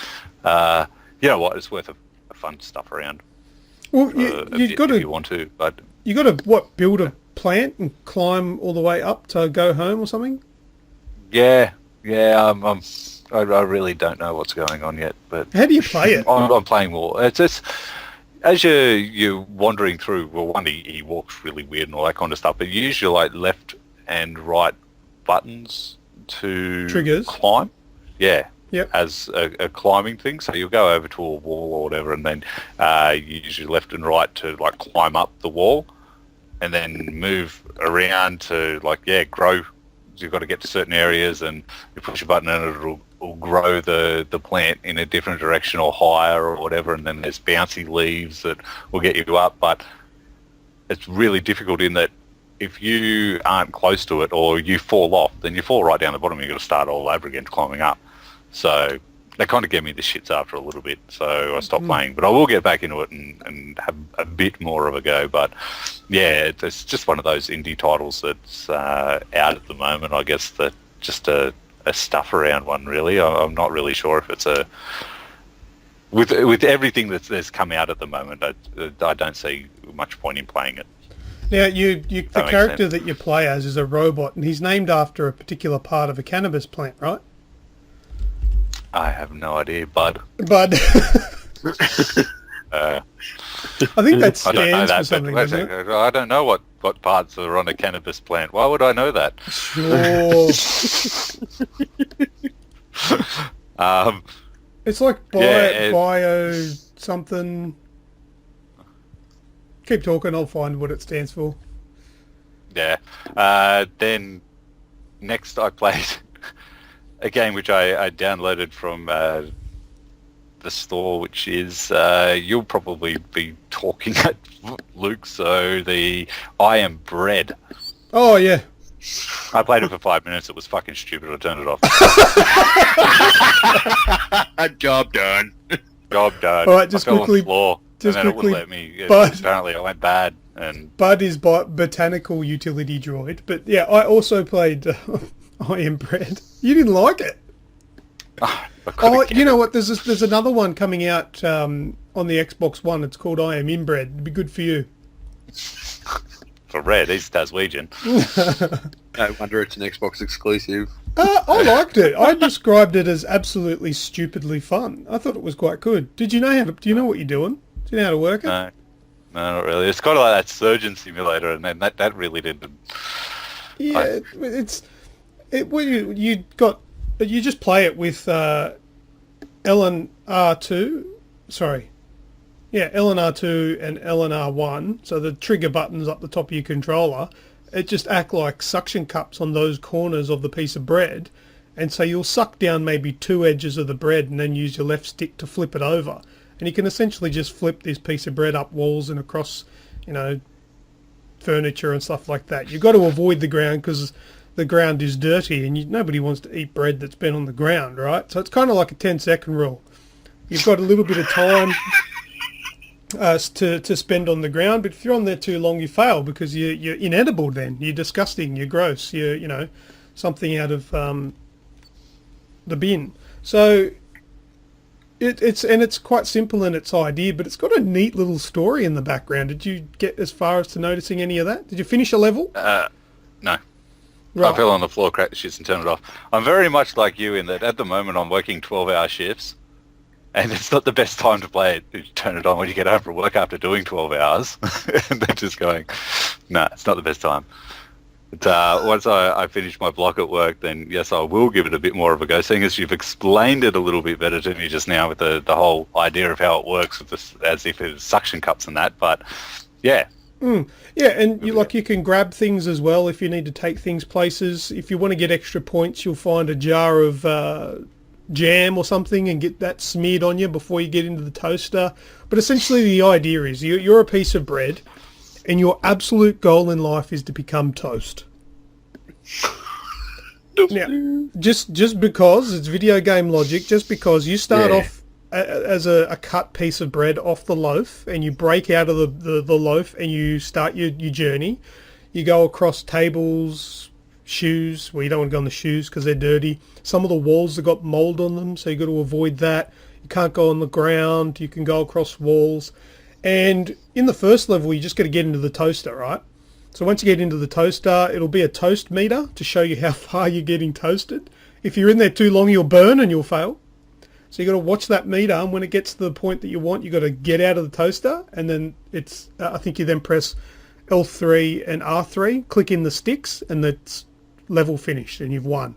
you know what? It's worth a fun stuff around. Well, you've got if to you want to, but build a plant and climb all the way up to go home or something? yeah. I really don't know what's going on yet, but How do you play it? I'm playing more. It's just as you're wandering through. Well, one he walks really weird and all that kind of stuff, but you use your like left and right buttons to Triggers? climb. Yeah. Yep. As a climbing thing. So you'll go over to a wall or whatever, and then you use your left and right to like climb up the wall, and then move around to grow. You've got to get to certain areas, and you push a button and it'll grow the plant in a different direction or higher or whatever, and then there's bouncy leaves that will get you up. But it's really difficult in that if you aren't close to it or you fall off, then you fall right down the bottom. You've got to start all over again climbing up. So they kind of gave me the shits after a little bit, so I stopped playing. But I will get back into it and have a bit more of a go. But yeah, it's just one of those indie titles that's out at the moment. I guess that just a stuff around one, really. I'm not really sure if it's a... With everything that's come out at the moment, I don't see much point in playing it. Now, the character that you play as is a robot, and he's named after a particular part of a cannabis plant, right? I have no idea, Bud. Bud. I I think that don't know stands for that, something, but doesn't it? I don't know what parts are on a cannabis plant. Why would I know that? Sure. It's like bio something. Keep talking, I'll find what it stands for. Yeah. Then next I played a game which I downloaded from the store, which is you'll probably be talking at Luke. So the I Am Bread. Oh yeah. I played it for 5 minutes. It was fucking stupid. I turned it off. Job done. Job done. All right, just I fell quickly- on the floor, just and then quickly, it wouldn't let me. but- Apparently, I went bad, and Bud is botanical utility droid, but yeah, I also played I Am Bread. You didn't like it? I couldn't Oh, get you know what? There's another one coming out on the Xbox One. It's called I Am Inbred. It'd be good for you. for Red. He's Taswegian. No wonder it's an Xbox exclusive. I liked it. I described it as absolutely stupidly fun. I thought it was quite good. Do you know what you're doing? Do you know how to work it? No, not really. It's kind of like that Surgeon Simulator, and then that really didn't. Yeah, you just play it with LNR2. Sorry. Yeah, LNR2 and LNR1. So the trigger buttons up the top of your controller, it just act like suction cups on those corners of the piece of bread. And so you'll suck down maybe two edges of the bread and then use your left stick to flip it over. And you can essentially just flip this piece of bread up walls and across, furniture and stuff like that. You've got to avoid the ground because the ground is dirty and nobody wants to eat bread that's been on the ground, right? So it's kind of like a 10-second rule. You've got a little bit of time to spend on the ground, but if you're on there too long, you fail because you're inedible then. You're disgusting, you're gross, you're something out of the bin. So it's quite simple in its idea, but it's got a neat little story in the background. Did you get as far as to noticing any of that? Did you finish a level? No. Right. I fell on the floor, cracked the shits and turned it off. I'm very much like you in that at the moment I'm working 12-hour shifts, and it's not the best time to play it. You turn it on when you get home from work after doing 12 hours, and then just going, no, it's not the best time. But once I finish my block at work, then yes, I will give it a bit more of a go, seeing as you've explained it a little bit better to me just now with the whole idea of how it works with this, as if it's suction cups and that. But yeah. Yeah, and you can grab things as well if you need to take things places. If you want to get extra points, you'll find a jar of jam or something and get that smeared on you before you get into the toaster. But essentially the idea is you're a piece of bread and your absolute goal in life is to become toast. Now, just because it's video game logic, just because you start off as a cut piece of bread off the loaf and you break out of the loaf and you start your journey, you go across tables, shoes. Well, you don't want to go on the shoes because they're dirty. Some of the walls have got mold on them, so you've got to avoid that. You can't go on the ground. You can go across walls. And in the first level, you just got to get into the toaster, right? So once you get into the toaster, it'll be a toast meter to show you how far you're getting toasted. If you're in there too long, you'll burn and you'll fail. So you've got to watch that meter, and when it gets to the point that you want, you've got to get out of the toaster, and then it's, I think you then press L3 and R3, click in the sticks, and that's level finished, and you've won.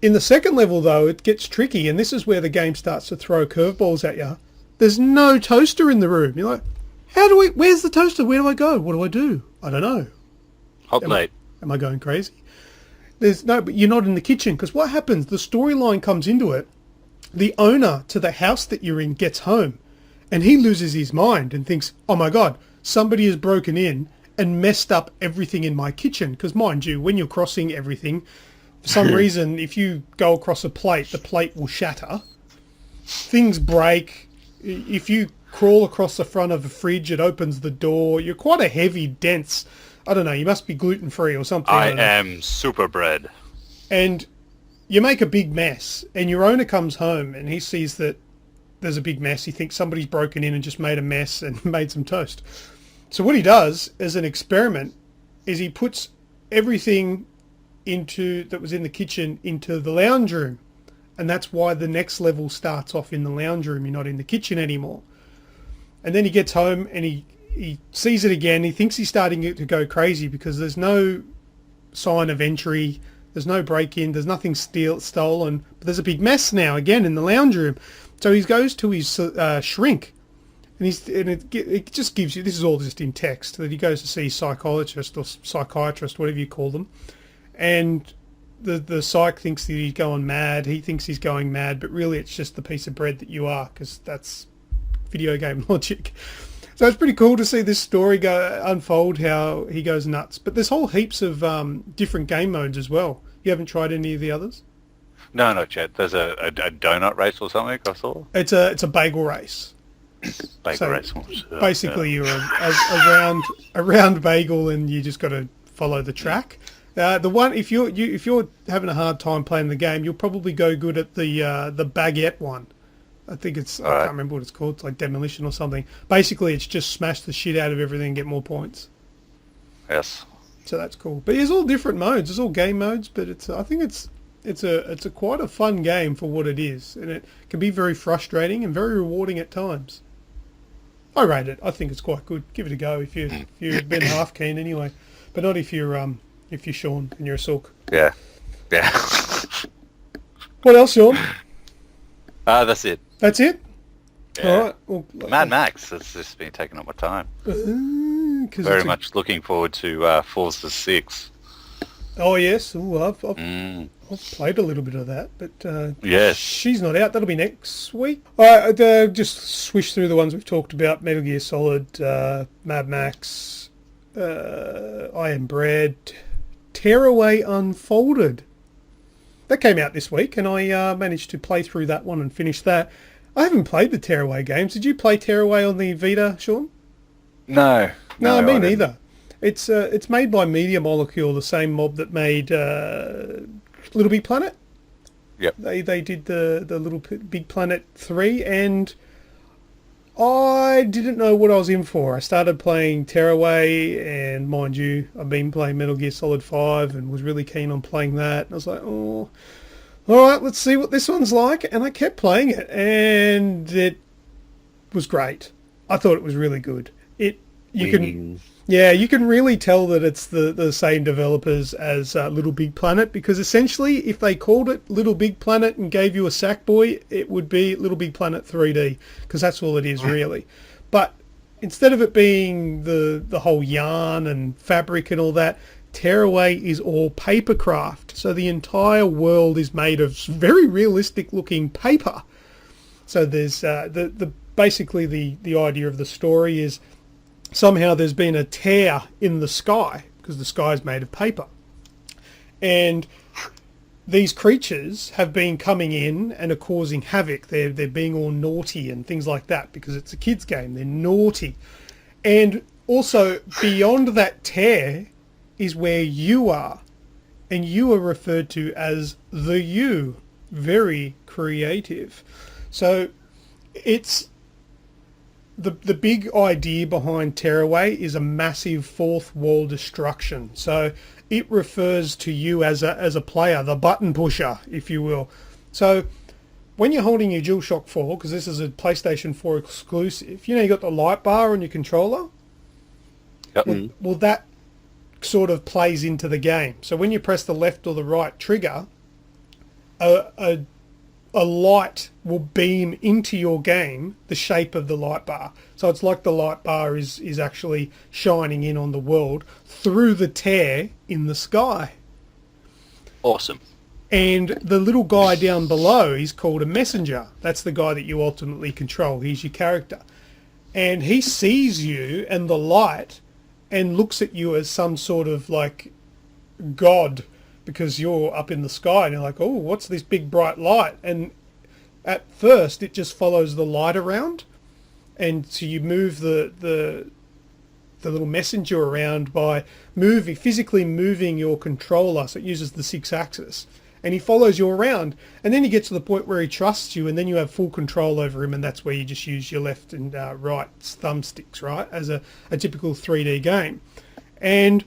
In the second level, though, it gets tricky, and this is where the game starts to throw curveballs at you. There's no toaster in the room. You're like, where's the toaster? Where do I go? What do I do? I don't know. Hot plate. Am I going crazy? But you're not in the kitchen, because what happens, the storyline comes into it, the owner to the house that you're in gets home, and he loses his mind and thinks, oh my God, somebody has broken in and messed up everything in my kitchen. Because mind you, when you're crossing everything, for some reason, if you go across a plate, the plate will shatter. Things break. If you crawl across the front of a fridge, it opens the door. You're quite a heavy, dense... I don't know, you must be gluten-free or something. I am super bread. And you make a big mess, and your owner comes home and he sees that there's a big mess. He thinks somebody's broken in and just made a mess and made some toast. So what he does as an experiment is he puts everything that was in the kitchen into the lounge room. And that's why the next level starts off in the lounge room. You're not in the kitchen anymore. And then he gets home and he sees it again. He thinks he's starting to go crazy because there's no sign of entry. There's no break-in. There's nothing stolen. But there's a big mess now again in the lounge room. So he goes to his shrink. And it just gives you... This is all just in text. That he goes to see a psychologist or psychiatrist, whatever you call them. And the psych thinks that he's going mad. He thinks he's going mad. But really it's just the piece of bread that you are. Because that's video game logic. So it's pretty cool to see this story unfold, how he goes nuts. But there's whole heaps of different game modes as well. You haven't tried any of the others? No, not yet. There's a donut race or something I saw. It's a bagel race. Bagel race. Basically, you're a round bagel, and you just got to follow the track. The one if you're having a hard time playing the game, you'll probably go good at the baguette one. I think I can't remember what it's called. It's like Demolition or something. Basically, it's just smash the shit out of everything and get more points. Yes. So that's cool. But there's all different modes. There's all game modes, but I think it's a quite a fun game for what it is, and it can be very frustrating and very rewarding at times. I rate it. I think it's quite good. Give it a go if you've been half keen anyway, but not if you're Sean and you're a sook. Yeah. What else, Sean? That's it. That's it? Yeah. All right. Well, Mad Max has just been taking up my time. Cause Very much looking forward to Forza 6. Oh, yes. Ooh, I've played a little bit of that, but Yes. she's not out. That'll be next week. All right, just swish through the ones we've talked about. Metal Gear Solid, Mad Max, I Am Bread, Tearaway Unfolded. That came out this week, and I managed to play through that one and finish that. I haven't played the Tearaway games. Did you play Tearaway on the Vita, Sean? No, No, me I didn't. neither. It's made by Media Molecule, the same mob that made Little Big Planet. Yep. They did the Little Big Planet 3, and I didn't know what I was in for. I started playing Tearaway, and mind you, I've been playing Metal Gear Solid 5 and was really keen on playing that. And I was like, oh, all right, let's see what this one's like. And I kept playing it, and it was great. I thought it was really good. You can really tell that it's the same developers as Little Big Planet, because essentially if they called it Little Big Planet and gave you a Sackboy, it would be Little Big Planet 3D, because that's all it is really. But instead of it being the whole yarn and fabric and all that, Tearaway is all papercraft. So the entire world is made of very realistic looking paper. So there's basically the idea of the story is somehow there's been a tear in the sky, because the sky is made of paper. And these creatures have been coming in and are causing havoc. They're being all naughty and things like that, because it's a kid's game. They're naughty. And also, beyond that tear is where you are. And you are referred to as the you. Very creative. So it's... The big idea behind Tearaway is a massive fourth wall destruction. So it refers to you as a player, the button pusher, if you will. So when you're holding your DualShock 4, because this is a PlayStation 4 exclusive, you got the light bar on your controller? Yep. Well, that sort of plays into the game. So when you press the left or the right trigger, a light will beam into your game the shape of the light bar. So it's like the light bar is actually shining in on the world through the tear in the sky. Awesome. And the little guy down below is called a messenger. That's the guy that you ultimately control. He's your character. And he sees you and the light and looks at you as some sort of like god, because you're up in the sky and you're like, oh, what's this big bright light? And at first it just follows the light around, and so you move the little messenger around by physically moving your controller, so it uses the 6-axis, and he follows you around, and then you get to the point where he trusts you, and then you have full control over him, and that's where you just use your left and right thumbsticks, right, as a typical 3D game. And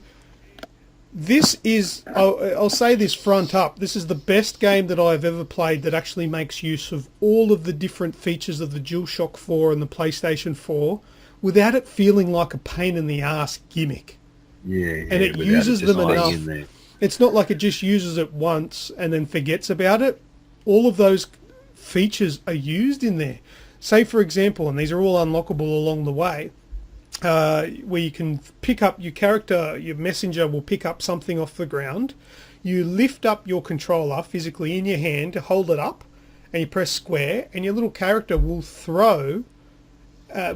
this is, I'll say this front up, this is the best game that I've ever played that actually makes use of all of the different features of the DualShock 4 and the PlayStation 4 without it feeling like a pain in the ass gimmick. Yeah. And it uses them enough. It's not like it just uses it once and then forgets about it. All of those features are used in there. Say, for example, and these are all unlockable along the way, where you can pick up your character, your messenger will pick up something off the ground. You lift up your controller physically in your hand to hold it up, and you press square, and your little character will throw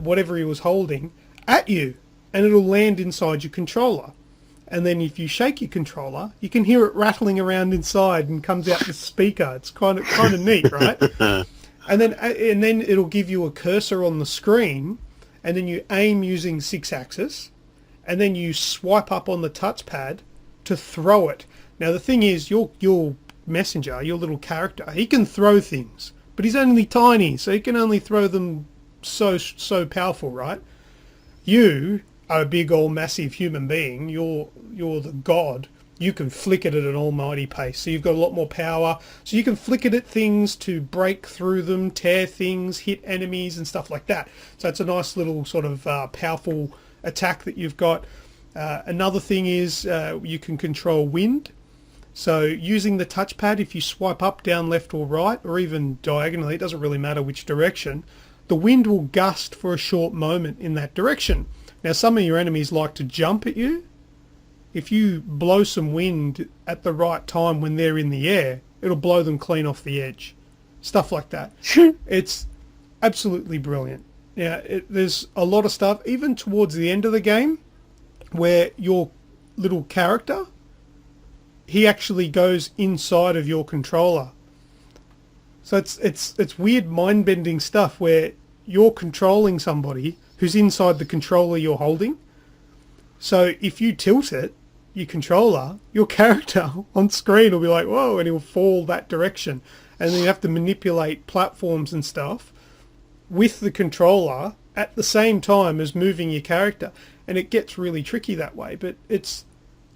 whatever he was holding at you, and it'll land inside your controller. And then if you shake your controller, you can hear it rattling around inside and comes out the speaker. It's kind of neat, right? And then it'll give you a cursor on the screen, and then you aim using 6-axis, and then you swipe up on the touchpad to throw it. Now the thing is, your messenger, your little character, he can throw things, but he's only tiny, so he can only throw them so powerful, right? You are a big old massive human being. You're the god. You can flick it at an almighty pace, so you've got a lot more power. So you can flick it at things to break through them, tear things, hit enemies and stuff like that. So it's a nice little sort of powerful attack that you've got. Another thing is you can control wind. So using the touchpad, if you swipe up, down, left or right, or even diagonally, it doesn't really matter which direction, the wind will gust for a short moment in that direction. Now some of your enemies like to jump at you. If you blow some wind at the right time when they're in the air, it'll blow them clean off the edge. Stuff like that. It's absolutely brilliant. Yeah, there's a lot of stuff, even towards the end of the game, where your little character, he actually goes inside of your controller. So it's weird mind-bending stuff where you're controlling somebody who's inside the controller you're holding. So if you tilt it, your controller, your character on screen will be like, whoa, and he'll fall that direction. And then you have to manipulate platforms and stuff with the controller at the same time as moving your character. And it gets really tricky that way, but it's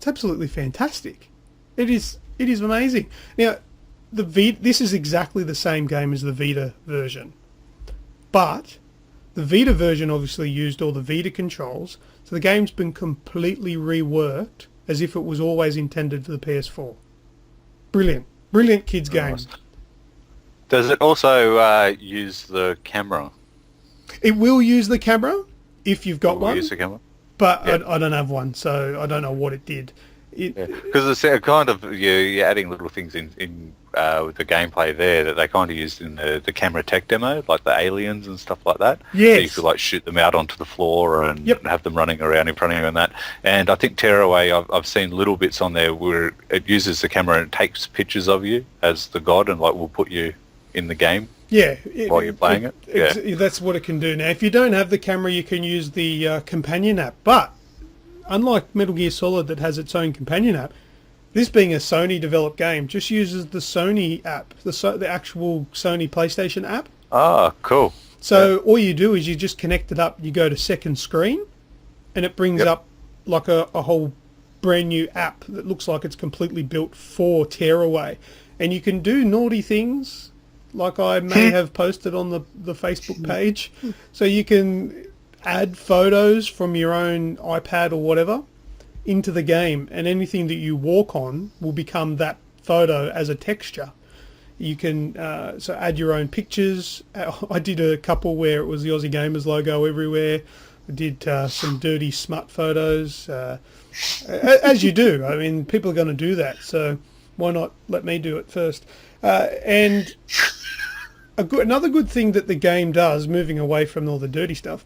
absolutely fantastic. It is amazing. Now, this is exactly the same game as the Vita version. But the Vita version obviously used all the Vita controls, so the game's been completely reworked as if it was always intended for the PS4. Brilliant kids game. Does it also use the camera? It will use the camera if you've got one, Use the camera? but Yeah. I don't have one, so I don't know what it did. Because it's kind of you're adding little things in with the gameplay there that they kind of used in the camera tech demo, like the aliens and stuff like that. Yes. So you could like shoot them out onto the floor and Yep. have them running around in front of you and that. And I think Tearaway, I've seen little bits on there where it uses the camera and it takes pictures of you as the god and like will put you in the game. Yeah, While you're playing it? That's what it can do. Now, if you don't have the camera, you can use the companion app. But unlike Metal Gear Solid that has its own companion app, this being a Sony-developed game just uses the Sony app, the actual Sony PlayStation app. Ah, cool. So all you do is you just connect it up, you go to second screen, and it brings up like a whole brand new app that looks like it's completely built for Tearaway. And you can do naughty things, like I may have posted on the Facebook page. So you can add photos from your own iPad or whatever into the game, and anything that you walk on will become that photo as a texture. You can so add your own pictures. I did a couple where it was the Aussie Gamers logo everywhere. I did some dirty smut photos, as you do. I mean, people are going to do that, so why not let me do it first? And another good thing that the game does, moving away from all the dirty stuff,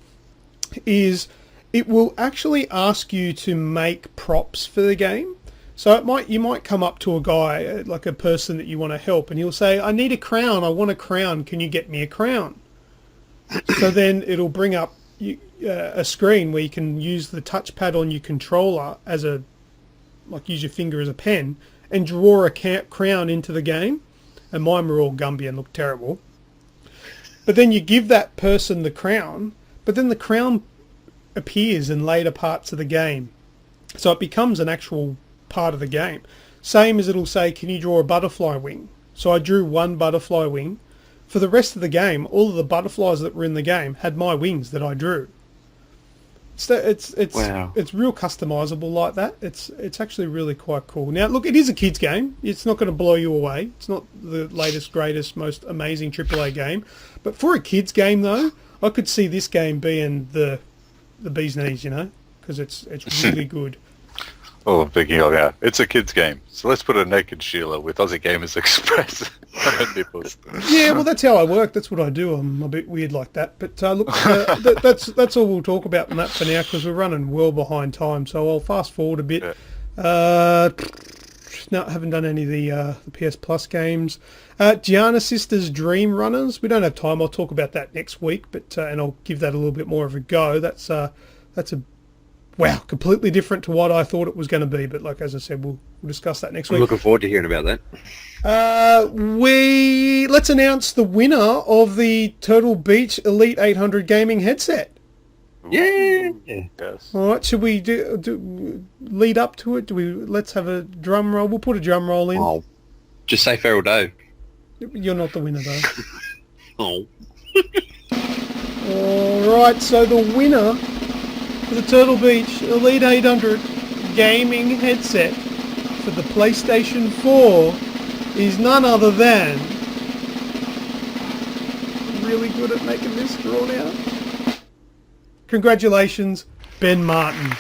is it will actually ask you to make props for the game. So you might come up to a guy, like a person that you want to help, and he'll say, I need a crown, I want a crown, can you get me a crown? So then it'll bring up a screen where you can use the touchpad on your controller as use your finger as a pen, and draw a crown into the game. And mine were all Gumby and looked terrible. But then you give that person the crown, but then the crown appears in later parts of the game. So it becomes an actual part of the game. Same as it'll say, can you draw a butterfly wing? So I drew one butterfly wing. For the rest of the game, all of the butterflies that were in the game had my wings that I drew. So it's real customizable like that. It's actually really quite cool. Now, look, it is a kids game. It's not going to blow you away. It's not the latest, greatest, most amazing AAA game. But for a kids game, though, I could see this game being the bee's knees, you know, because it's really good. Oh, I'm thinking of it's a kids game, so let's put a naked Sheila with Aussie Gamers Express on her nipples. Yeah, well, that's how I work. That's what I do. I'm a bit weird like that. But look, that's all we'll talk about on that for now, because we're running well behind time. So I'll fast forward a bit. Yeah. No, I haven't done any of the PS Plus games. Gianna Sisters Dream Runners. We don't have time. I'll talk about that next week, but and I'll give that a little bit more of a go. That's a wow, completely different to what I thought it was going to be. But like as I said, we'll discuss that next week. I'm looking forward to hearing about that. Let's announce the winner of the Turtle Beach Elite 800 gaming headset. Yeah. Yes. All right, should we do lead up to it? Let's have a drum roll. We'll put a drum roll in. Oh, just say Feral Dave. You're not the winner though. Oh. All right, so the winner for the Turtle Beach Elite 800 gaming headset for the PlayStation 4 is none other than... really good at making this drawn out. Congratulations, Ben Martin.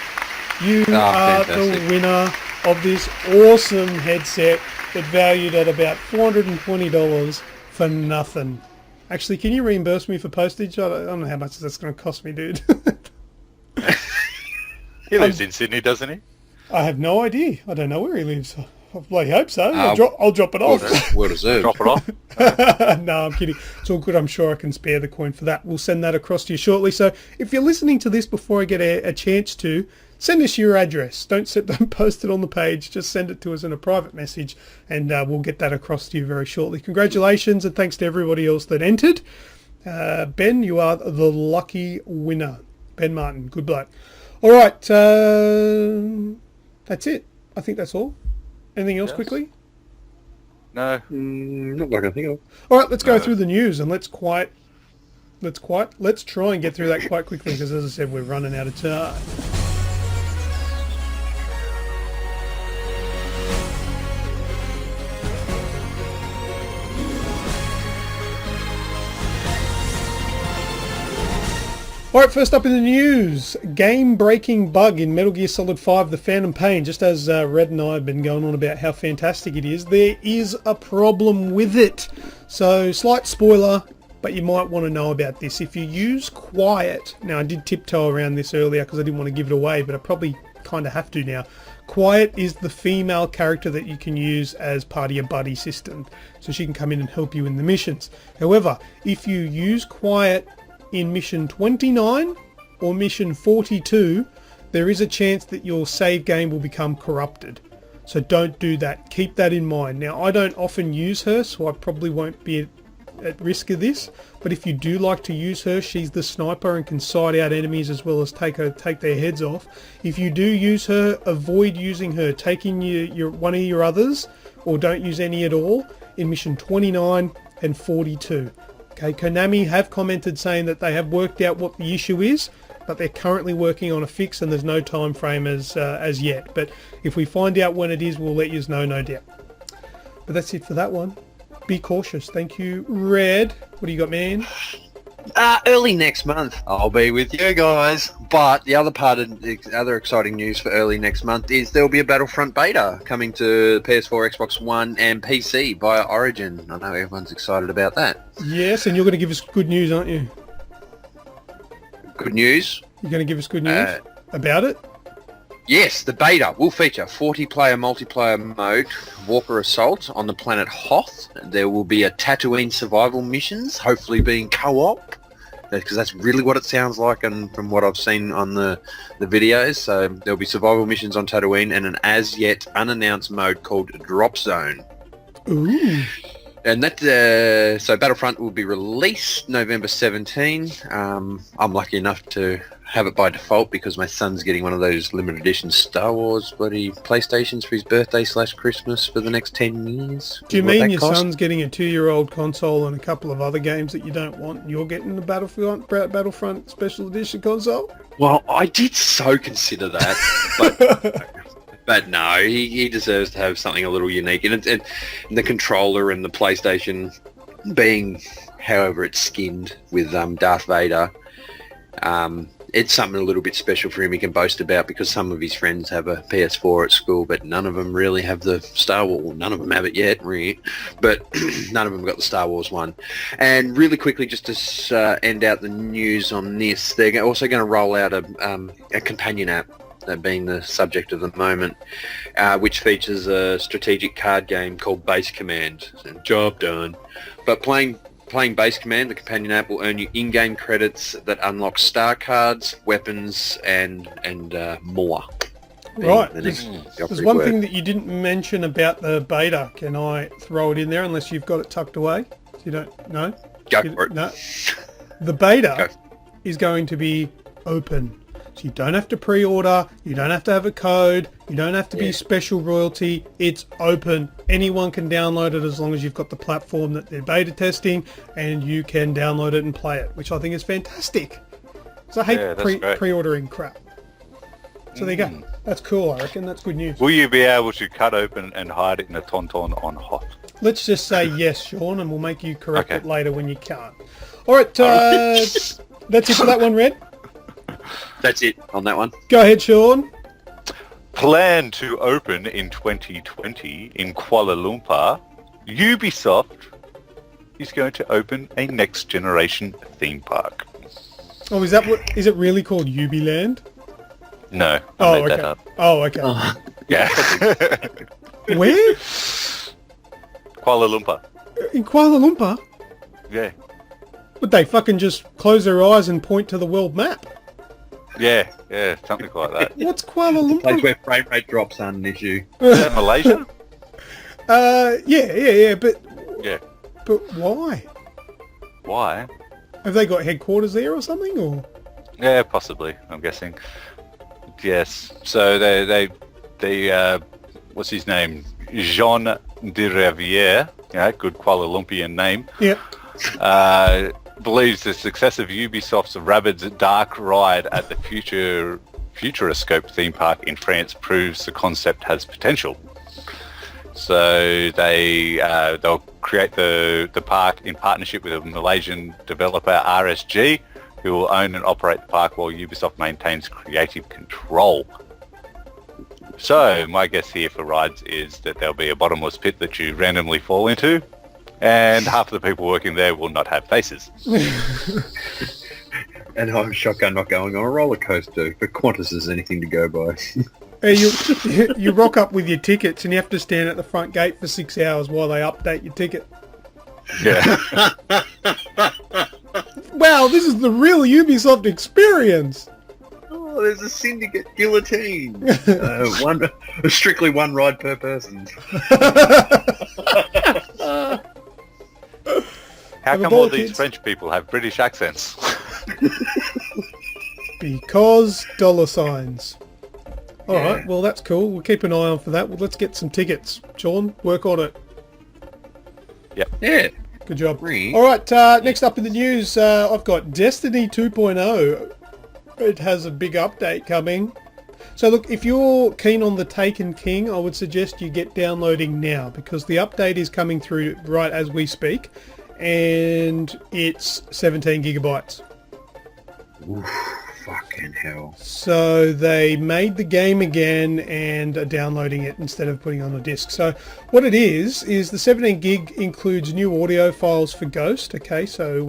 You are fantastic. the winner of this awesome headset that valued at about $420 for nothing. Actually, can you reimburse me for postage? I don't know how much that's going to cost me, dude. He lives in Sydney, doesn't he? I have no idea. I don't know where he lives. I bloody hope so. I'll drop it off. Well deserved. Drop it off. No, I'm kidding. It's all good. I'm sure I can spare the coin for that. We'll send that across to you shortly. So if you're listening to this before I get a chance to, send us your address. Don't post it on the page. Just send it to us in a private message, and we'll get that across to you very shortly. Congratulations, and thanks to everybody else that entered. Ben, you are the lucky winner. Ben Martin, good bloke. All right, that's it. I think that's all. Anything else quickly? No. Not like I think of. All right, let's go through the news, and let's try and get through that quite quickly, because as I said, we're running out of time. Alright, first up in the news, game-breaking bug in Metal Gear Solid 5 The Phantom Pain. Just as Red and I have been going on about how fantastic it is, there is a problem with it. So, slight spoiler, but you might want to know about this. If you use Quiet, now I did tiptoe around this earlier because I didn't want to give it away, but I probably kind of have to now. Quiet is the female character that you can use as part of your buddy system, so she can come in and help you in the missions. However, if you use Quiet in mission 29 or mission 42, there is a chance that your save game will become corrupted. So don't do that. Keep that in mind. Now, I don't often use her, so I probably won't be at risk of this, but if you do like to use her, she's the sniper and can sight out enemies as well as take their heads off. If you do use her, avoid using her. Take in your one of your others, or don't use any at all in mission 29 and 42. Okay, Konami have commented saying that they have worked out what the issue is, but they're currently working on a fix, and there's no time frame as yet. But if we find out when it is, we'll let you know, no doubt. But that's it for that one. Be cautious. Thank you, Red. What do you got, man? Early next month, I'll be with you guys. But the other part of the other exciting news for early next month is there will be a Battlefront beta coming to PS4, Xbox One, and PC via Origin. I know everyone's excited about that. Yes, and you're going to give us good news, aren't you? Good news. You're going to give us good news about it? Yes, the beta will feature 40-player multiplayer mode, Walker Assault, on the planet Hoth. There will be a Tatooine survival missions, hopefully being co-op, because that's really what it sounds like, and from what I've seen on the videos. So there'll be survival missions on Tatooine and an as-yet unannounced mode called Drop Zone. Ooh. And that, so Battlefront will be released November 17. I'm lucky enough to have it by default because my son's getting one of those limited edition Star Wars bloody PlayStations for his birthday / Christmas for the next 10 years. Do you What mean that your cost? son's getting a 2-year-old console and a couple of other games that you don't want, and you're getting the Battlefront Special Edition console? Well, I did so consider that, but no, he deserves to have something a little unique. And the controller and the PlayStation being however it's skinned with Darth Vader, it's something a little bit special for him he can boast about because some of his friends have a PS4 at school, but none of them really have the Star Wars. Well, none of them have it yet, really, but none of them got the Star Wars one. And really quickly, just to end out the news on this, they're also going to roll out a companion app, that being the subject of the moment, which features a strategic card game called Base Command. Job done. But playing Base Command, the companion app, will earn you in-game credits that unlock star cards, weapons, and more. Right. The There's one thing that you didn't mention about the beta. Can I throw it in there unless you've got it tucked away? So you don't know? Go for it. No. The beta is going to be open. So you don't have to pre-order, you don't have to have a code, you don't have to be special royalty. It's open. Anyone can download it as long as you've got the platform that they're beta testing, and you can download it and play it, which I think is fantastic. So I hate pre-ordering crap. So there you go. That's cool, I reckon. That's good news. Will you be able to cut open and hide it in a Tauntaun on Hoth? Let's just say yes, Sean, and we'll make you correct it later when you can't. All right, that's it for that one, Red. That's it on that one. Go ahead, Sean. Planned to open in 2020 in Kuala Lumpur, Ubisoft is going to open a next-generation theme park. Oh, is it really called Ubiland? No, I made that up. Oh, okay. Yeah. Where? Kuala Lumpur. In Kuala Lumpur? Yeah. Would they fucking just close their eyes and point to the world map? Yeah, something like that. What's Kuala Lumpur? Place where frame rate drops aren't an issue. Is that Malaysia? Yeah, but... Yeah. But why? Why? Have they got headquarters there or something, or...? Yeah, possibly, I'm guessing. Yes. So they what's his name? Jean de Rivière, good Kuala Lumpian name. Yeah. Believes the success of Ubisoft's Rabbids Dark Ride at the Futuroscope theme park in France proves the concept has potential. So they'll create the park in partnership with a Malaysian developer, RSG, who will own and operate the park while Ubisoft maintains creative control. So my guess here for rides is that there'll be a bottomless pit that you randomly fall into, and half of the people working there will not have faces. And I'm shotgun not going on a roller coaster, but Qantas is anything to go by. Hey, you rock up with your tickets and you have to stand at the front gate for 6 hours while they update your ticket. Yeah. Wow, this is the real Ubisoft experience. Oh, there's a syndicate guillotine. Strictly one ride per person. How come all these French people have British accents? Because dollar signs. All right, well, that's cool. We'll keep an eye on for that. Well, let's get some tickets. Sean, work on it. Yep. Yeah. Good job. Great. All right, next up in the news, I've got Destiny 2.0. It has a big update coming. So look, if you're keen on the Taken King, I would suggest you get downloading now because the update is coming through right as we speak, and it's 17 gigabytes. Oof, fucking hell. So they made the game again and are downloading it instead of putting it on a disc. So what it is the 17 gig includes new audio files for Ghost. Okay, so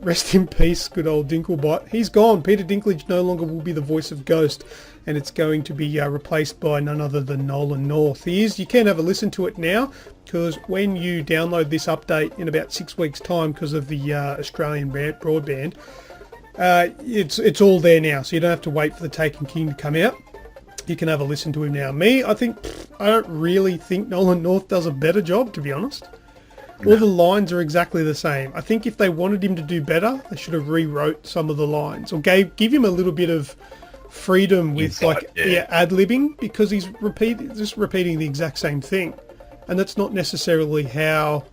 rest in peace, good old Dinklebot. He's gone. Peter Dinklage no longer will be the voice of Ghost, and it's going to be replaced by none other than Nolan North. You can have a listen to it now, because when you download this update in about 6 weeks' time because of the Australian broadband, it's all there now, so you don't have to wait for the Taken King to come out. You can have a listen to him now. I don't really think Nolan North does a better job, to be honest. No. All the lines are exactly the same. I think if they wanted him to do better, they should have rewrote some of the lines or give him a little bit of freedom with ad-libbing, because he's repeating the exact same thing, and that's not necessarily how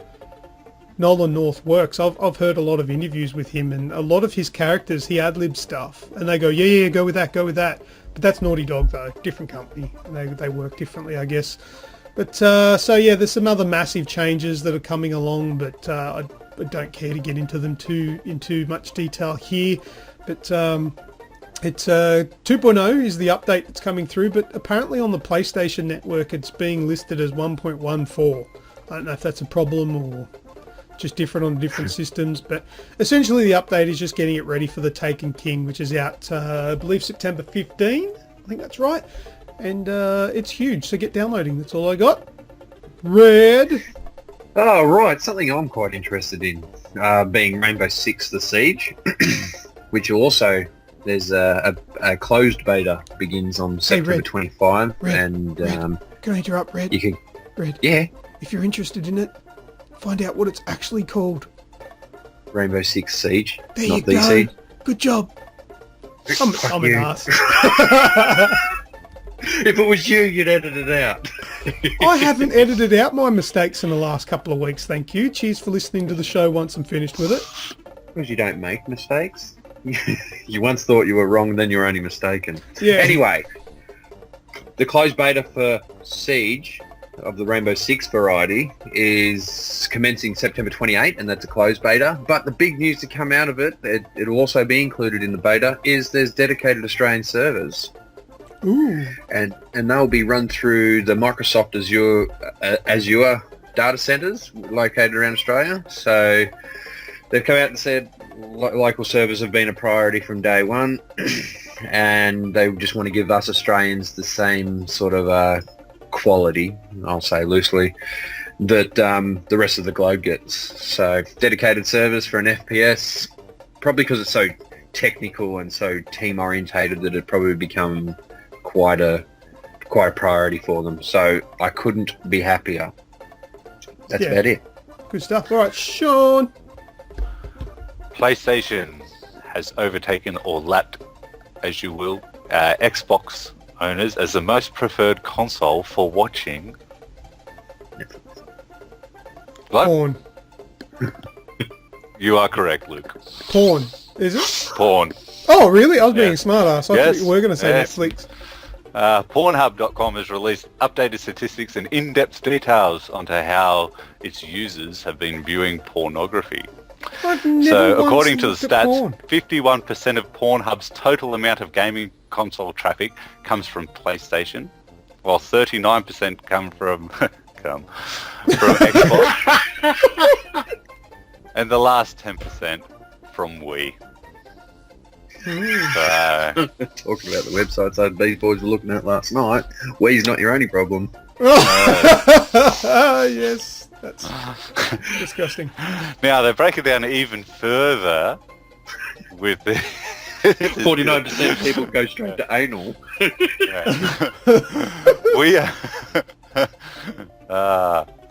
Nolan North works. I've heard a lot of interviews with him, and a lot of his characters, he ad-libs stuff, and they go, yeah, go with that. But that's Naughty Dog, though. Different company. And they work differently, I guess. But, so yeah, there's some other massive changes that are coming along, but I don't care to get into them into much detail here. But it's 2.0 is the update that's coming through, but apparently on the PlayStation Network it's being listed as 1.14. I don't know if that's a problem or just different on different systems, but essentially the update is just getting it ready for the Taken King, which is out I believe September 15. I think that's right, and it's huge, so get downloading. That's all I got. Red. Oh right, something I'm quite interested in, being Rainbow Six: The Siege, which also there's a closed beta begins on September 25, and Red. Can I interrupt, Red? You can. Red. Yeah. If you're interested in it, find out what it's actually called. Rainbow Six Siege, there not you the go. Siege. Good job. I'm an ass. If it was you, you'd edit it out. I haven't edited out my mistakes in the last couple of weeks, thank you. Cheers for listening to the show once I'm finished with it. Because you don't make mistakes. You once thought you were wrong, then you're only mistaken. Yeah. Anyway, the closed beta for Siege of the Rainbow Six variety is commencing September 28, and that's a closed beta. But the big news to come out of it'll also be included in the beta, is there's dedicated Australian servers. Ooh. And they'll be run through the Microsoft Azure data centers located around Australia. So they've come out and said local servers have been a priority from day one, and they just want to give us Australians the same sort of quality, I'll say loosely, that the rest of the globe gets. So dedicated servers for an FPS, probably because it's so technical and so team orientated that it probably become quite a priority for them. So I couldn't be happier. That's about it. Good stuff. All right, Sean. PlayStation has overtaken, or lapped, as you will, Xbox owners as the most preferred console for watching Porn. You are correct, Luke. Porn. Is it? Porn. Oh, really? I was being a smart ass. I thought you were going to say yes. Netflix. Pornhub.com has released updated statistics and in-depth details onto how its users have been viewing pornography. So, according to the stats, 51% of Pornhub's total amount of gaming console traffic comes from PlayStation, while 39% come from Xbox, and the last 10% from Wii. Talking about the websites that these boys were looking at last night, Wii's not your only problem. Yes, that's disgusting. Now they break it down even further with the 49% of people go straight to anal.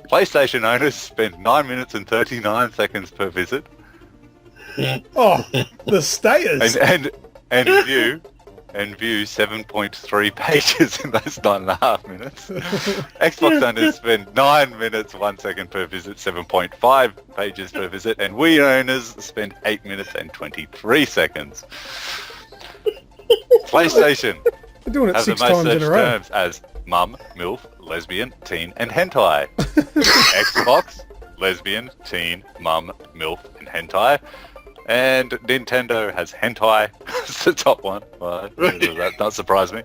PlayStation owners spend 9 minutes and 39 seconds per visit. Oh, the status. And view 7.3 pages in those 9.5 minutes. Xbox owners spend 9 minutes 1 second per visit, 7.5 pages per visit, and Wii owners spend 8 minutes and 23 seconds. PlayStation They're doing it have the 6 most times in searched a row. terms as mum, milf, lesbian, teen, and hentai. Xbox, lesbian, teen, mum, milf, and hentai. And Nintendo has hentai. It's the top one. Well, that not surprise me.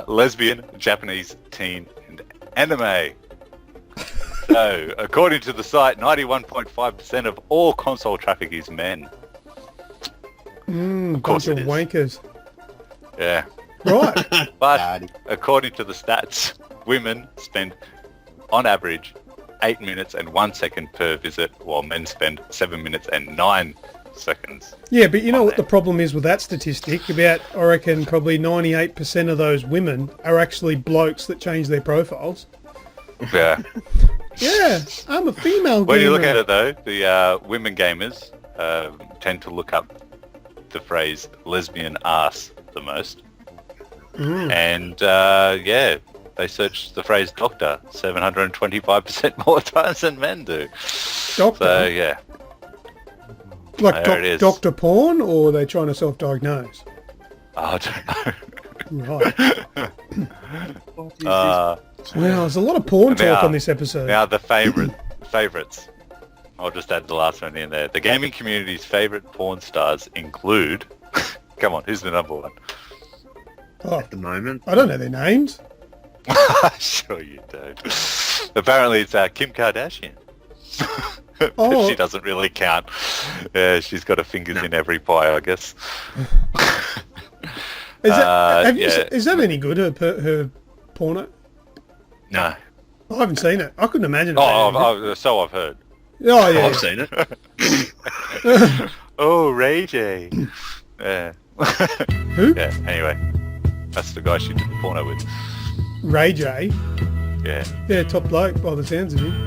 Lesbian, Japanese, teen, and anime. So, according to the site, 91.5% of all console traffic is men. Of course bunch it of is. wankers. Yeah. Right. But according to the stats, women spend, on average, 8 minutes and 1 second per visit, while men spend 7 minutes and 9 seconds. Yeah, but you know on what the that. problem is with that statistic? About, I reckon, probably 98% of those women are actually blokes that change their profiles. Yeah. Yeah, I'm a female When you look gamer. at it, though, the women gamers tend to look up the phrase lesbian ass the most. And, yeah, they search the phrase doctor 725% more times than men do. Doctor? So, yeah. Like there it is. Dr. Porn, or are they trying to self-diagnose? I don't know. Right. Wow, there's a lot of porn Now- talk on this episode. Now the favourites. I'll just add the last one in there. The gaming community's favourite porn stars include... Come on, who's the number one? Oh, At the moment. I don't know their names. Sure you don't. Apparently it's Kim Kardashian. Oh. She doesn't really count. Yeah, she's got her fingers in every pie, I guess. Is that, yeah. is that any good, her porno? No. I haven't seen it. I couldn't imagine it. So I've heard. Oh, yeah. I've seen it. Oh, Ray J. Yeah. Who? Yeah, anyway. That's the guy she did the porno with. Ray J. Yeah. Yeah, top bloke by the sounds of him.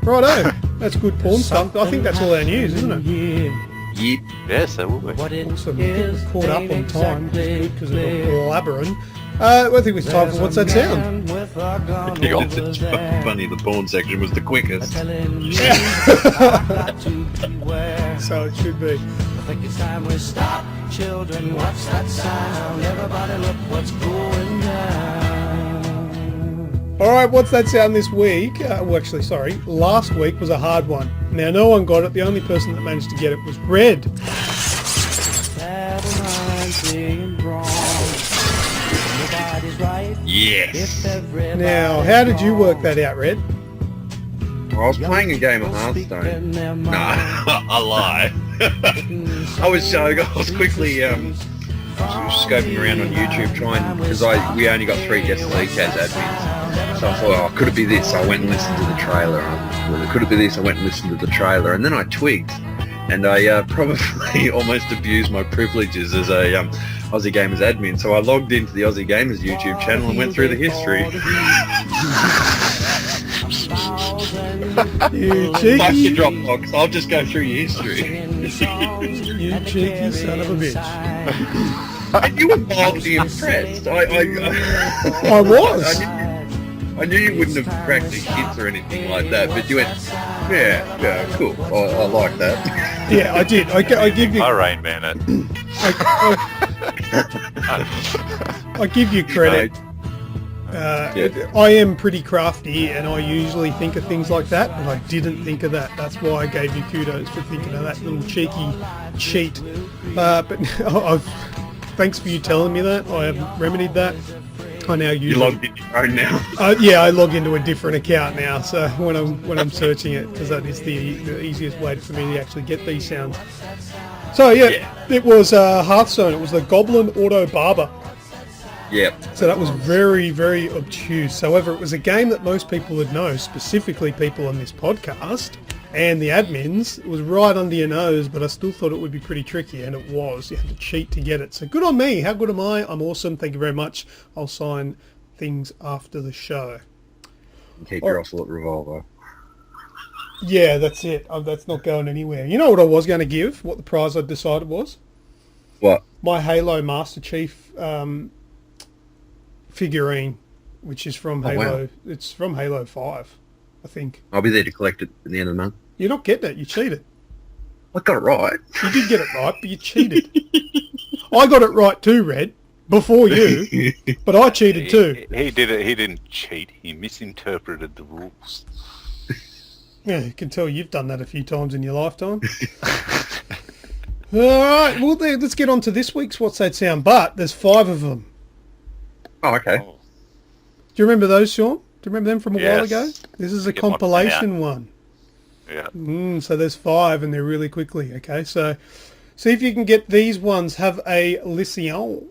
Righto. That's good porn stuff. I think that's all our news, isn't it? Yep. Yes, that will be. Awesome. We're caught up on time, which is good because we're blabbering. I think it's time for What's That Sound? Funny, the porn section was the quickest. So it should be. think it's time we stop. Children, watch that sound. Everybody look what's going down. All right, What's That Sound this week? Last week was a hard one. Now, no one got it. The only person that managed to get it was Red. Never mind being wrong. Nobody's right. Yes. If everybody Now, how did you work that out, Red? I was playing a game of Hearthstone. No, I lie. I was quickly scoping around on YouTube trying, because we only got 3 guesses each as admins. So I thought, could it be this? I went and listened to the trailer. Could it be this? I went and listened to the trailer, and then I twigged, and I probably almost abused my privileges as a Aussie Gamers admin. So I logged into the Aussie Gamers YouTube channel and went through the history. You Fuck your cheeky, Dropbox. I'll just go through your history. you cheeky son of a bitch. And you were mildly impressed. I was. I knew you wouldn't have cracked the hits or anything like that, but you went, yeah, cool. I like that. Yeah, I did. I give you. I Rain Man it. I give you credit. I am pretty crafty, and I usually think of things like that, but I didn't think of that. That's why I gave you kudos for thinking of that little cheeky cheat. But thanks for you telling me that. I have remedied that. I now use. You logged in your own now. Yeah, I log into a different account now. So when I'm searching it, because that is the easiest way for me to actually get these sounds. So yeah. It was Hearthstone. It was the Goblin Auto Barber. Yep. So that was very, very obtuse. However, it was a game that most people would know, specifically people on this podcast and the admins. It was right under your nose, but I still thought it would be pretty tricky, and it was. You had to cheat to get it. So good on me. How good am I? I'm awesome. Thank you very much. I'll sign things after the show. Keep your Ocelot revolver. Yeah, that's it. That's not going anywhere. You know what I was going to give? What the prize I decided was? What? My Halo Master Chief figurine, which is from Halo. Wow. It's from Halo 5, I think. I'll be there to collect it at the end of the month. You're not getting it. You cheated. I got it right. You did get it right, but you cheated. I got it right too, Red. before you, but I cheated too. He did it. He didn't cheat. He misinterpreted the rules. Yeah, you can tell you've done that a few times in your lifetime. All right, well, let's get on to this week's What's That Sound? But there's 5 of them. Oh, okay. Do you remember those, Sean? Do you remember them from a while Yes. ago? This is a Get my pen compilation one. Yeah. So there's 5 and they're really quickly, okay? So see if you can get these ones. Have a listen.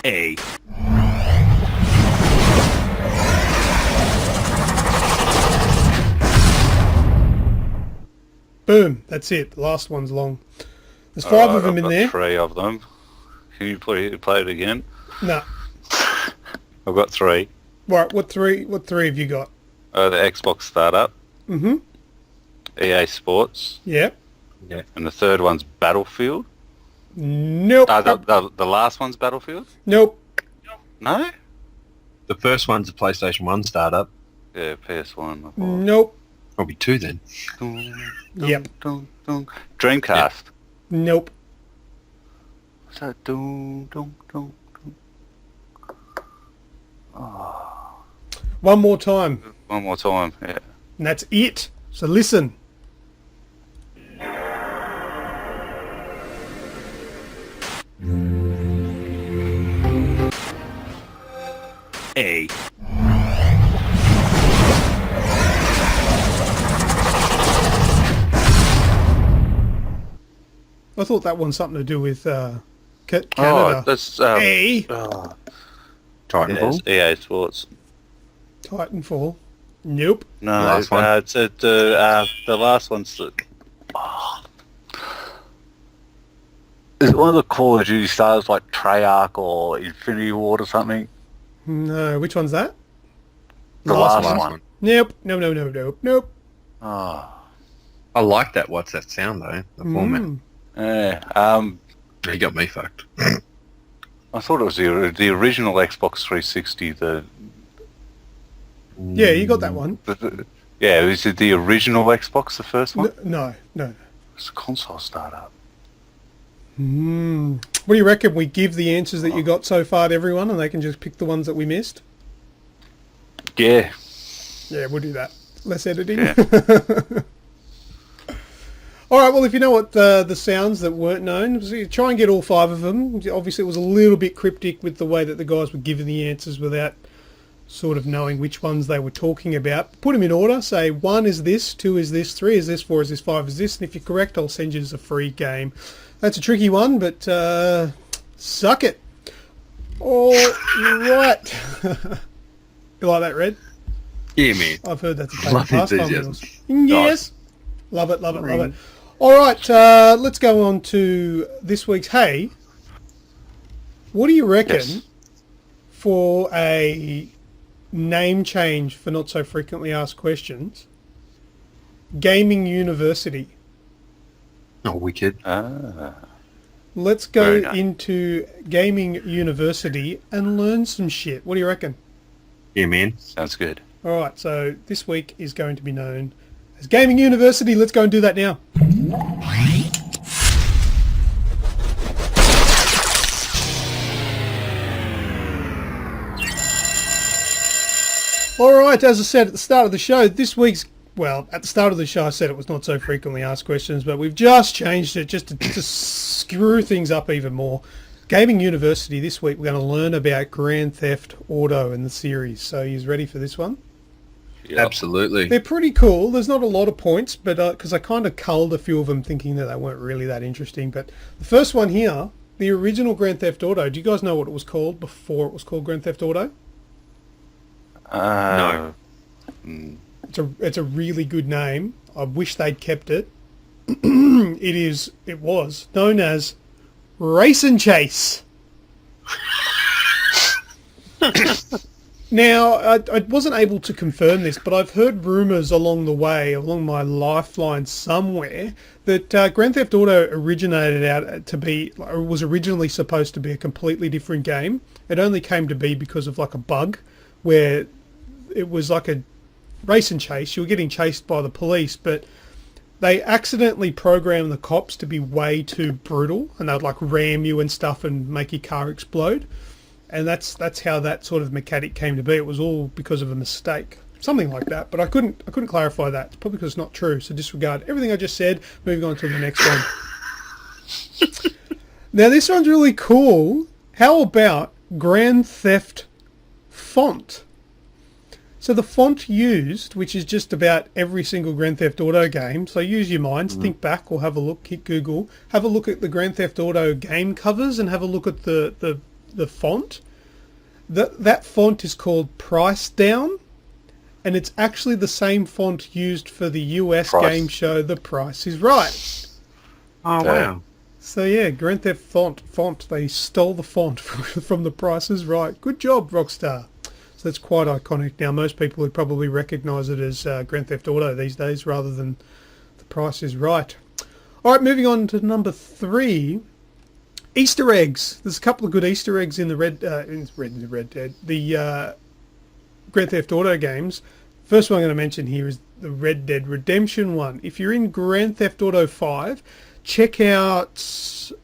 A. Boom, that's it. The last one's long. There's 5 Alright, of them I've in got there. 3 of them. Can you play it again? No. I've got 3. Right, what three have you got? The Xbox startup. Mm-hmm. EA Sports. Yep. And the third one's Battlefield. Nope. The last one's Battlefield? Nope. No? The first one's a PlayStation 1 startup. Yeah, PS1. I thought. Nope. Probably 2 then. Yep. Dreamcast. Nope. What's that? Dun, dun, dun, dun. One more time. One more time, yeah. And that's it. So listen. A. I thought that one's something to do with Oh, Canada. that's A. Titanfall. EA Sports. Titanfall. Nope. No, Last one. it's the last one's the. Is it one of the Call of Duty stars like Treyarch or Infinity Ward or something? No, which one's that? The last one. Nope. Nope. Oh. I like that. What's that sound though? The format. Yeah. He got me fucked. I thought it was the original Xbox 360. Yeah, you got that one. Yeah, is it the original Xbox, the first one? No. It's a console startup. What do you reckon? We give the answers that you got so far to everyone and they can just pick the ones that we missed? Yeah. Yeah, we'll do that. Less editing. Yeah. All right, well, if you know what the sounds that weren't known, try and get all 5 of them. Obviously, it was a little bit cryptic with the way that the guys were giving the answers without sort of knowing which ones they were talking about. Put them in order. Say 1 is this, 2 is this, 3 is this, 4 is this, 5 is this. And if you're correct, I'll send you as a free game. That's a tricky one, but suck it. All right. You like that, Red? Yeah, man. I've heard that's a favourite Love pastime of enthusiasm. yours. Yes. Love it. All right, let's go on to this week's Hey. What do you reckon for a name change for Not So Frequently Asked Questions? Gaming University. Oh, wicked. Let's go Very nice. into Gaming University and learn some shit. What do you reckon? Yeah, man. Sounds good. All right, so this week is going to be known as Gaming University. Let's go and do that now. All right, as I said at the start of the show, this week's, well, at the start of the show I said it was Not So Frequently Asked Questions, but we've just changed it just to screw things up even more. Gaming University, this week we're going to learn about Grand Theft Auto and the series. So you ready for this one? Yep. Absolutely. They're pretty cool. There's not a lot of points, but because I kind of culled a few of them thinking that they weren't really that interesting. But the first one here, the original Grand Theft Auto, do you guys know what it was called before it was called Grand Theft Auto? No. It's a really good name. I wish they'd kept it. It was known as Race and Chase. Now, I wasn't able to confirm this, but I've heard rumours along the way, along my lifeline somewhere, that Grand Theft Auto originated out to be, or was originally supposed to be a completely different game. It only came to be because of like a bug where it was like race and chase. You were getting chased by the police, but they accidentally programmed the cops to be way too brutal, and they'd like ram you and stuff and make your car explode. And that's how that sort of mechanic came to be. It was all because of a mistake, something like that. But I couldn't clarify that. It's probably because it's not true. So disregard everything I just said. Moving on to the next one. Now this one's really cool. How about Grand Theft Font? So the font used, which is just about every single Grand Theft Auto game, so use your minds, think back or have a look, hit Google, have a look at the Grand Theft Auto game covers and have a look at the font. That font is called Price Down, and it's actually the same font used for the US game show The Price is Right. Oh, wow. So yeah, Grand Theft font, they stole the font from The Price is Right. Good job, Rockstar. So that's quite iconic. Now, most people would probably recognise it as Grand Theft Auto these days rather than The Price is Right. All right, moving on to number 3, Easter eggs. There's a couple of good Easter eggs in the Red Dead, the Grand Theft Auto games. First one I'm going to mention here is the Red Dead Redemption one. If you're in Grand Theft Auto 5, check out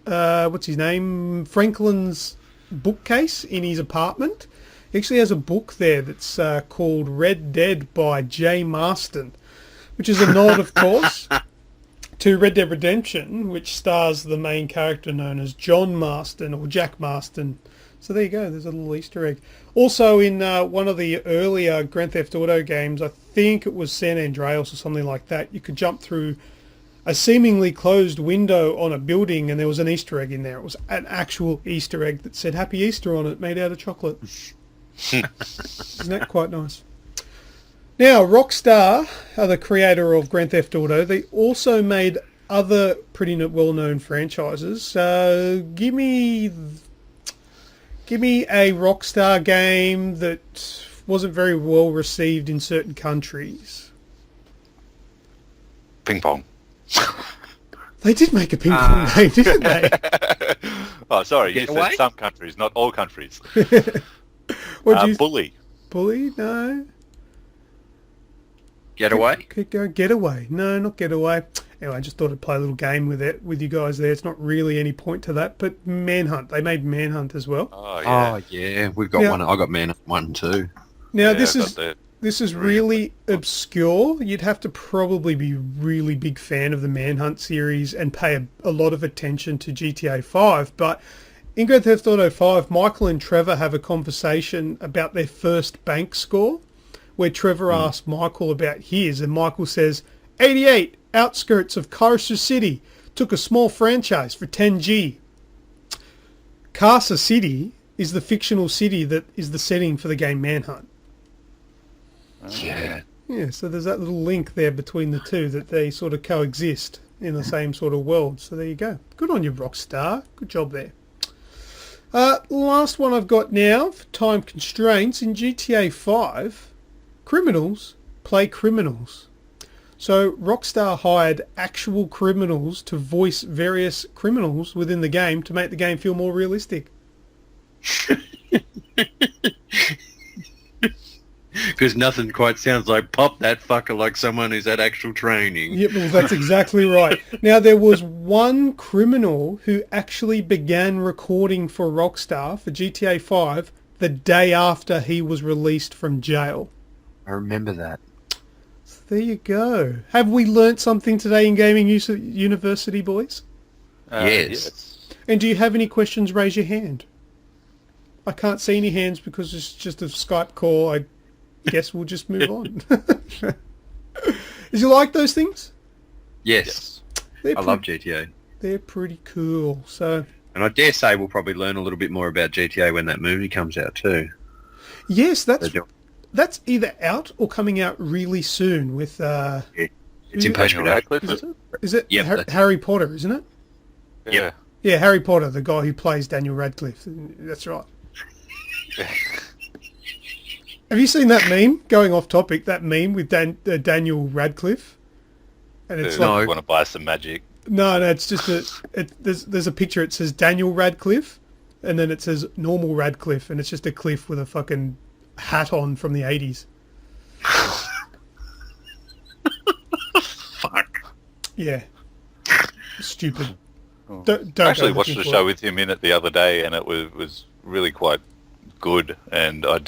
what's his name, Franklin's bookcase in his apartment. He actually has a book there that's called Red Dead by Jay Marston, which is a nod, of course, to Red Dead Redemption, which stars the main character known as John Marston or Jack Marston. So there you go, there's a little Easter egg. Also in one of the earlier Grand Theft Auto games, I think it was San Andreas or something like that, you could jump through a seemingly closed window on a building and there was an Easter egg in there. It was an actual Easter egg that said Happy Easter on it, made out of chocolate. Isn't that quite nice? Now, Rockstar are the creator of Grand Theft Auto. They also made other pretty well-known franchises. So give me a Rockstar game that wasn't very well received in certain countries. Ping pong. They did make a ping pong game, didn't they? Oh, sorry, you Get away? said some countries, not all countries. What do you Bully. Bully? No. Getaway? Could go Getaway. No, not Getaway. Anyway, I just thought I'd play a little game with it with you guys there. It's not really any point to that, but Manhunt. They made Manhunt as well. Oh, yeah. Oh, yeah. We've got Yeah. one. I got Man 1 too. Now Yeah, this got is the- this is really obscure. You'd have to probably be a really big fan of the Manhunt series and pay a lot of attention to GTA 5. But in Grand Theft Auto 5, Michael and Trevor have a conversation about their first bank score, where Trevor asks Michael about his, and Michael says, 88, outskirts of Carcer City, took a small franchise for 10G. Carcer City is the fictional city that is the setting for the game Manhunt. Yeah. Yeah, so there's that little link there between the two, that they sort of coexist in the same sort of world. So there you go. Good on you, Rockstar. Good job there. Last one I've got now, for time constraints, in GTA 5, criminals play criminals. So Rockstar hired actual criminals to voice various criminals within the game to make the game feel more realistic. Because nothing quite sounds like pop that fucker like someone who's had actual training. Yep, well, that's exactly right. Now, there was one criminal who actually began recording for Rockstar for GTA 5 the day after he was released from jail. I remember that. So there you go. Have we learnt something today in Gaming University, boys? Yes. And do you have any questions? Raise your hand. I can't see any hands because it's just a Skype call. I guess we'll just move on. Did you like those things? Yes. They're I love GTA. They're pretty cool. So And I dare say we'll probably learn a little bit more about GTA when that movie comes out too. yes, They do- that's either out or coming out really soon with It's in Daniel post-production. Radcliffe, is it? is it Yep, that's- Harry Potter, isn't it? Yeah. Yeah, Harry Potter, the guy who plays Daniel Radcliffe. That's right. Have you seen that meme? Going off topic, that meme with Daniel Radcliffe, and it's No. like Want to buy some magic? no, it's just there's a picture. It says Daniel Radcliffe, and then it says normal Radcliffe, and it's just a cliff with a fucking hat on from the 80s. Yeah. Stupid. Oh. Don't I actually go watched looking the for show it. with him in it the other day, and it was really quite good. And I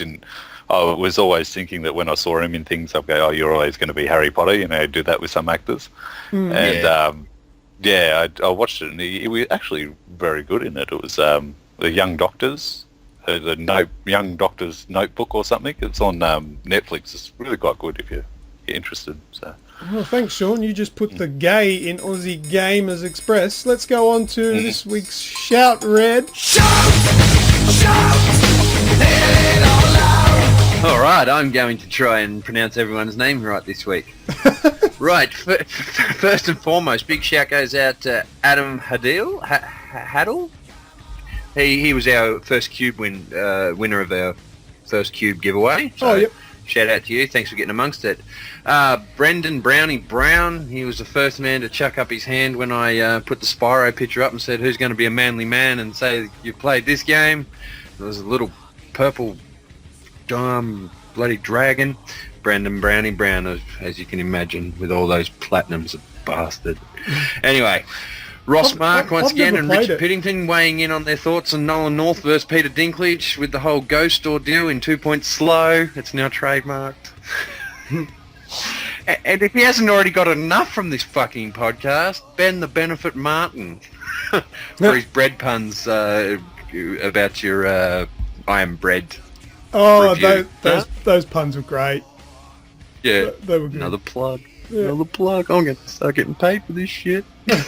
was always thinking that when I saw him in things, I'd go, "Oh, you're always going to be Harry Potter." You know, I do that with some actors. And I watched it, and he was actually very good in it. It was the Young Doctors, Young Doctor's Notebook or something. It's on Netflix. It's really quite good if you're interested. So. Well, thanks, Sean. You just put the gay in Aussie Gamers Express. Let's go on to this week's Shout Red. All right, I'm going to try and pronounce everyone's name right this week. Right, first and foremost, big shout goes out to Adam Haddle. He was our first cube winner of our first cube giveaway. So Oh, yep. shout out to you. Thanks for getting amongst it. Brendan Brownie Brown, he was the first man to chuck up his hand when I put the Spyro picture up and said, who's going to be a manly man and say you played this game. There was a little purple bloody dragon. Brendan Brownie Brown, as you can imagine, with all those platinums, a bastard. Anyway, Ross I've- Mark I've once again never and played Richard it. Piddington weighing in on their thoughts on Nolan North versus Peter Dinklage with the whole ghost ordeal in 2 Point Slow. It's now trademarked. And if he hasn't already got enough from this fucking podcast, Ben the Benefit Martin for his bread puns about your I am bread. Oh, Review. those puns were great. Yeah, They were good. another plug. Yeah. Another plug. I'm going to start getting paid for this shit. You can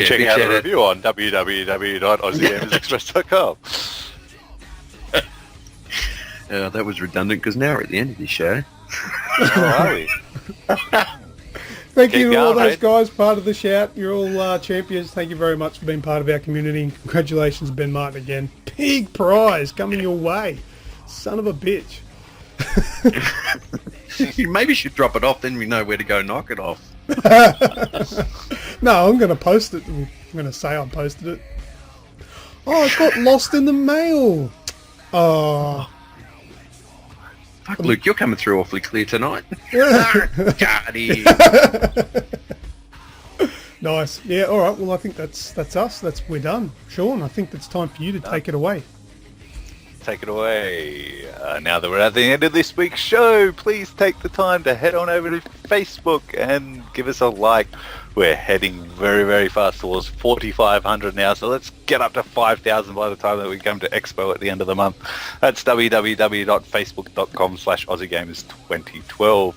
check big out shout the review on www.aussiegamersexpress.com. That was redundant because now we're at the end of this show. How are we? Thank Keep you to all going, those mate. guys, part of the shout. You're all champions. Thank you very much for being part of our community. And congratulations, Ben Martin, again. Big prize coming your way. Son of a bitch. You maybe should drop it off, then we know where to go knock it off. No, I'm going to post it. I'm going to say I posted it. Oh, it got lost in the mail. Oh. Fuck, Luke, you're coming through awfully clear tonight. Cardi. Nice. Yeah, all right. Well, I think that's us. We're done. Sean, I think it's time for you to take it away. Take it away. Now that we're at the end of this week's show, please take the time to head on over to Facebook and give us a like. We're heading very, very fast towards 4,500 now, so let's get up to 5,000 by the time that we come to Expo at the end of the month. That's www.facebook.com/AussieGamers2012.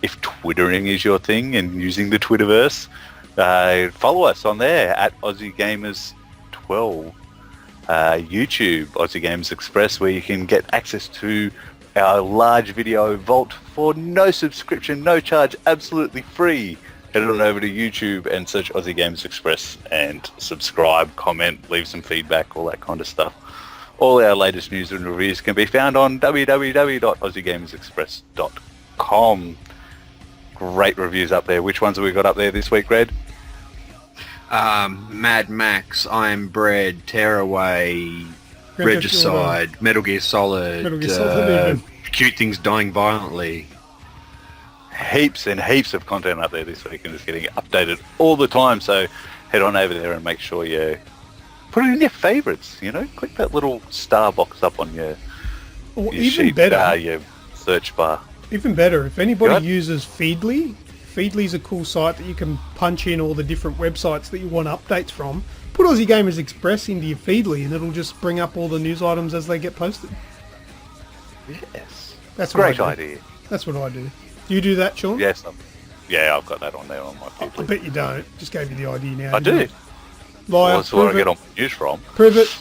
If Twittering is your thing and using the Twitterverse, follow us on there at AussieGamers12. YouTube, Aussie Games Express, where you can get access to our large video vault for no subscription, no charge, absolutely free. Head on over to YouTube and search Aussie Games Express and subscribe, comment, leave some feedback, all that kind of stuff. All our latest news and reviews can be found on www.aussiegamersexpress.com. Great reviews up there. Which ones have we got up there this week, Red? Mad Max, I Am Bread, Tearaway, Grand Theft Auto. Regicide, Metal Gear Solid, Metal Gear Solid even. Cute Things Dying Violently. Heaps and heaps of content up there this week, and it's getting updated all the time, so head on over there and make sure you put it in your favourites, you know, click that little star box up on your Or your even sheet, better, your search bar. even better, if anybody Right. uses Feedly, Feedly's a cool site that you can punch in all the different websites that you want updates from. Put Aussie Gamers Express into your Feedly and it'll just bring up all the news items as they get posted. Yes, That's what great I do. idea. That's what I do. Do you do that, Sean? Yes, yeah, I've got that on there on my I Feedly. bet you don't. Just gave you the idea now. I do. didn't I? Liar. Well, that's where I Prove get it. on my news from. Prove it.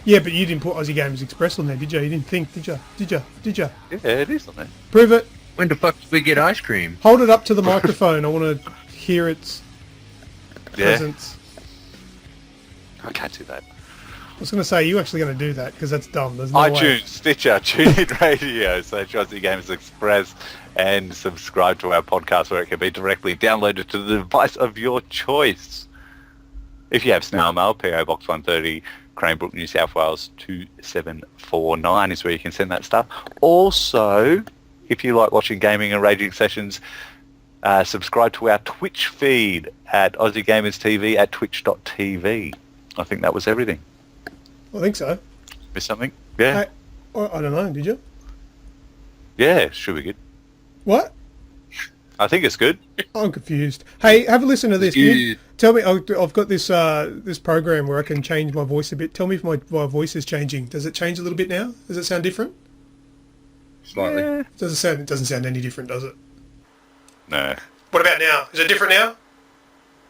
Yeah, but you didn't put Aussie Gamers Express on there, did you? You didn't think, did you? Did you? Did you? Yeah, it is on there. Prove it. When the fuck did we get ice cream? Hold it up to the microphone. I want to hear its Yeah, presence. I can't do that. I was going to say, you actually going to do that because that's dumb. There's no iTunes, way. Stitcher, TuneIn Radio, search Aussie Gamers Express, and subscribe to our podcast where it can be directly downloaded to the device of your choice. If you have snail mail, PO Box 130, Cranebrook, New South Wales 2749 is where you can send that stuff. Also, if you like watching gaming and raging sessions, Subscribe to our Twitch feed at Aussie Gamers TV at twitch.tv. I think that was everything. I think so. Missed something? Yeah. I don't know, did you? Yeah, should be good. What? I think it's good. I'm confused. Hey, have a listen to this. Can you tell me, I've got this this program where I can change my voice a bit. Tell me if my voice is changing. Does it change a little bit now? Does it sound different? Slightly. Yeah. It doesn't sound any different, does it? No. What about now? Is it different now?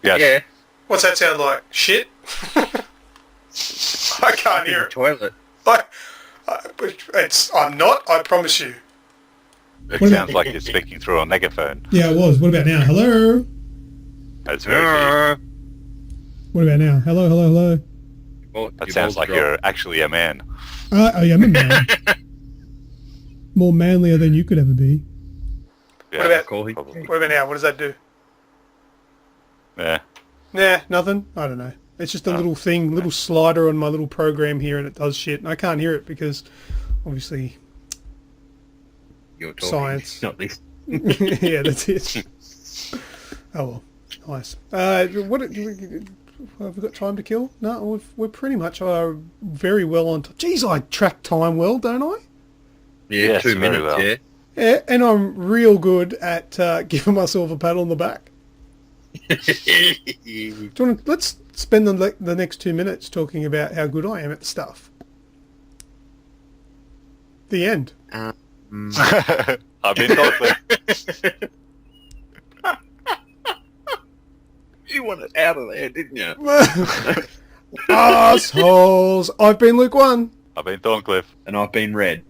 Yes. Yeah. What's that sound like? Shit? I can't hear it. Toilet. I'm not, I promise you. It sounds like you're speaking through a megaphone. Yeah, it was. What about now? Hello? That's very deep. What about now? Hello, hello, hello. Well, That your sounds balls like drop. you're actually a man. I am a man. More manlier than you could ever be. Yeah, What about- probably. What about now? What does that do? Yeah. Nah, nothing. I don't know. It's just a little thing, little slider on my little program here, and it does shit. And I can't hear it because, obviously, You're talking, science. not this. yeah, that's it. Oh well, nice. What have we got time to kill? No, we're pretty much very well on. Jeez, I track time well, don't I? Yeah, Yes, 2 very minutes, well. yeah. Yeah, and I'm real good at giving myself a pat on the back. Do you want to, let's spend the next 2 minutes talking about how good I am at stuff. The end. I've been told. You want it out of there, didn't you? Assholes! I've been Luke 1. I've been Thorncliffe. And I've been red.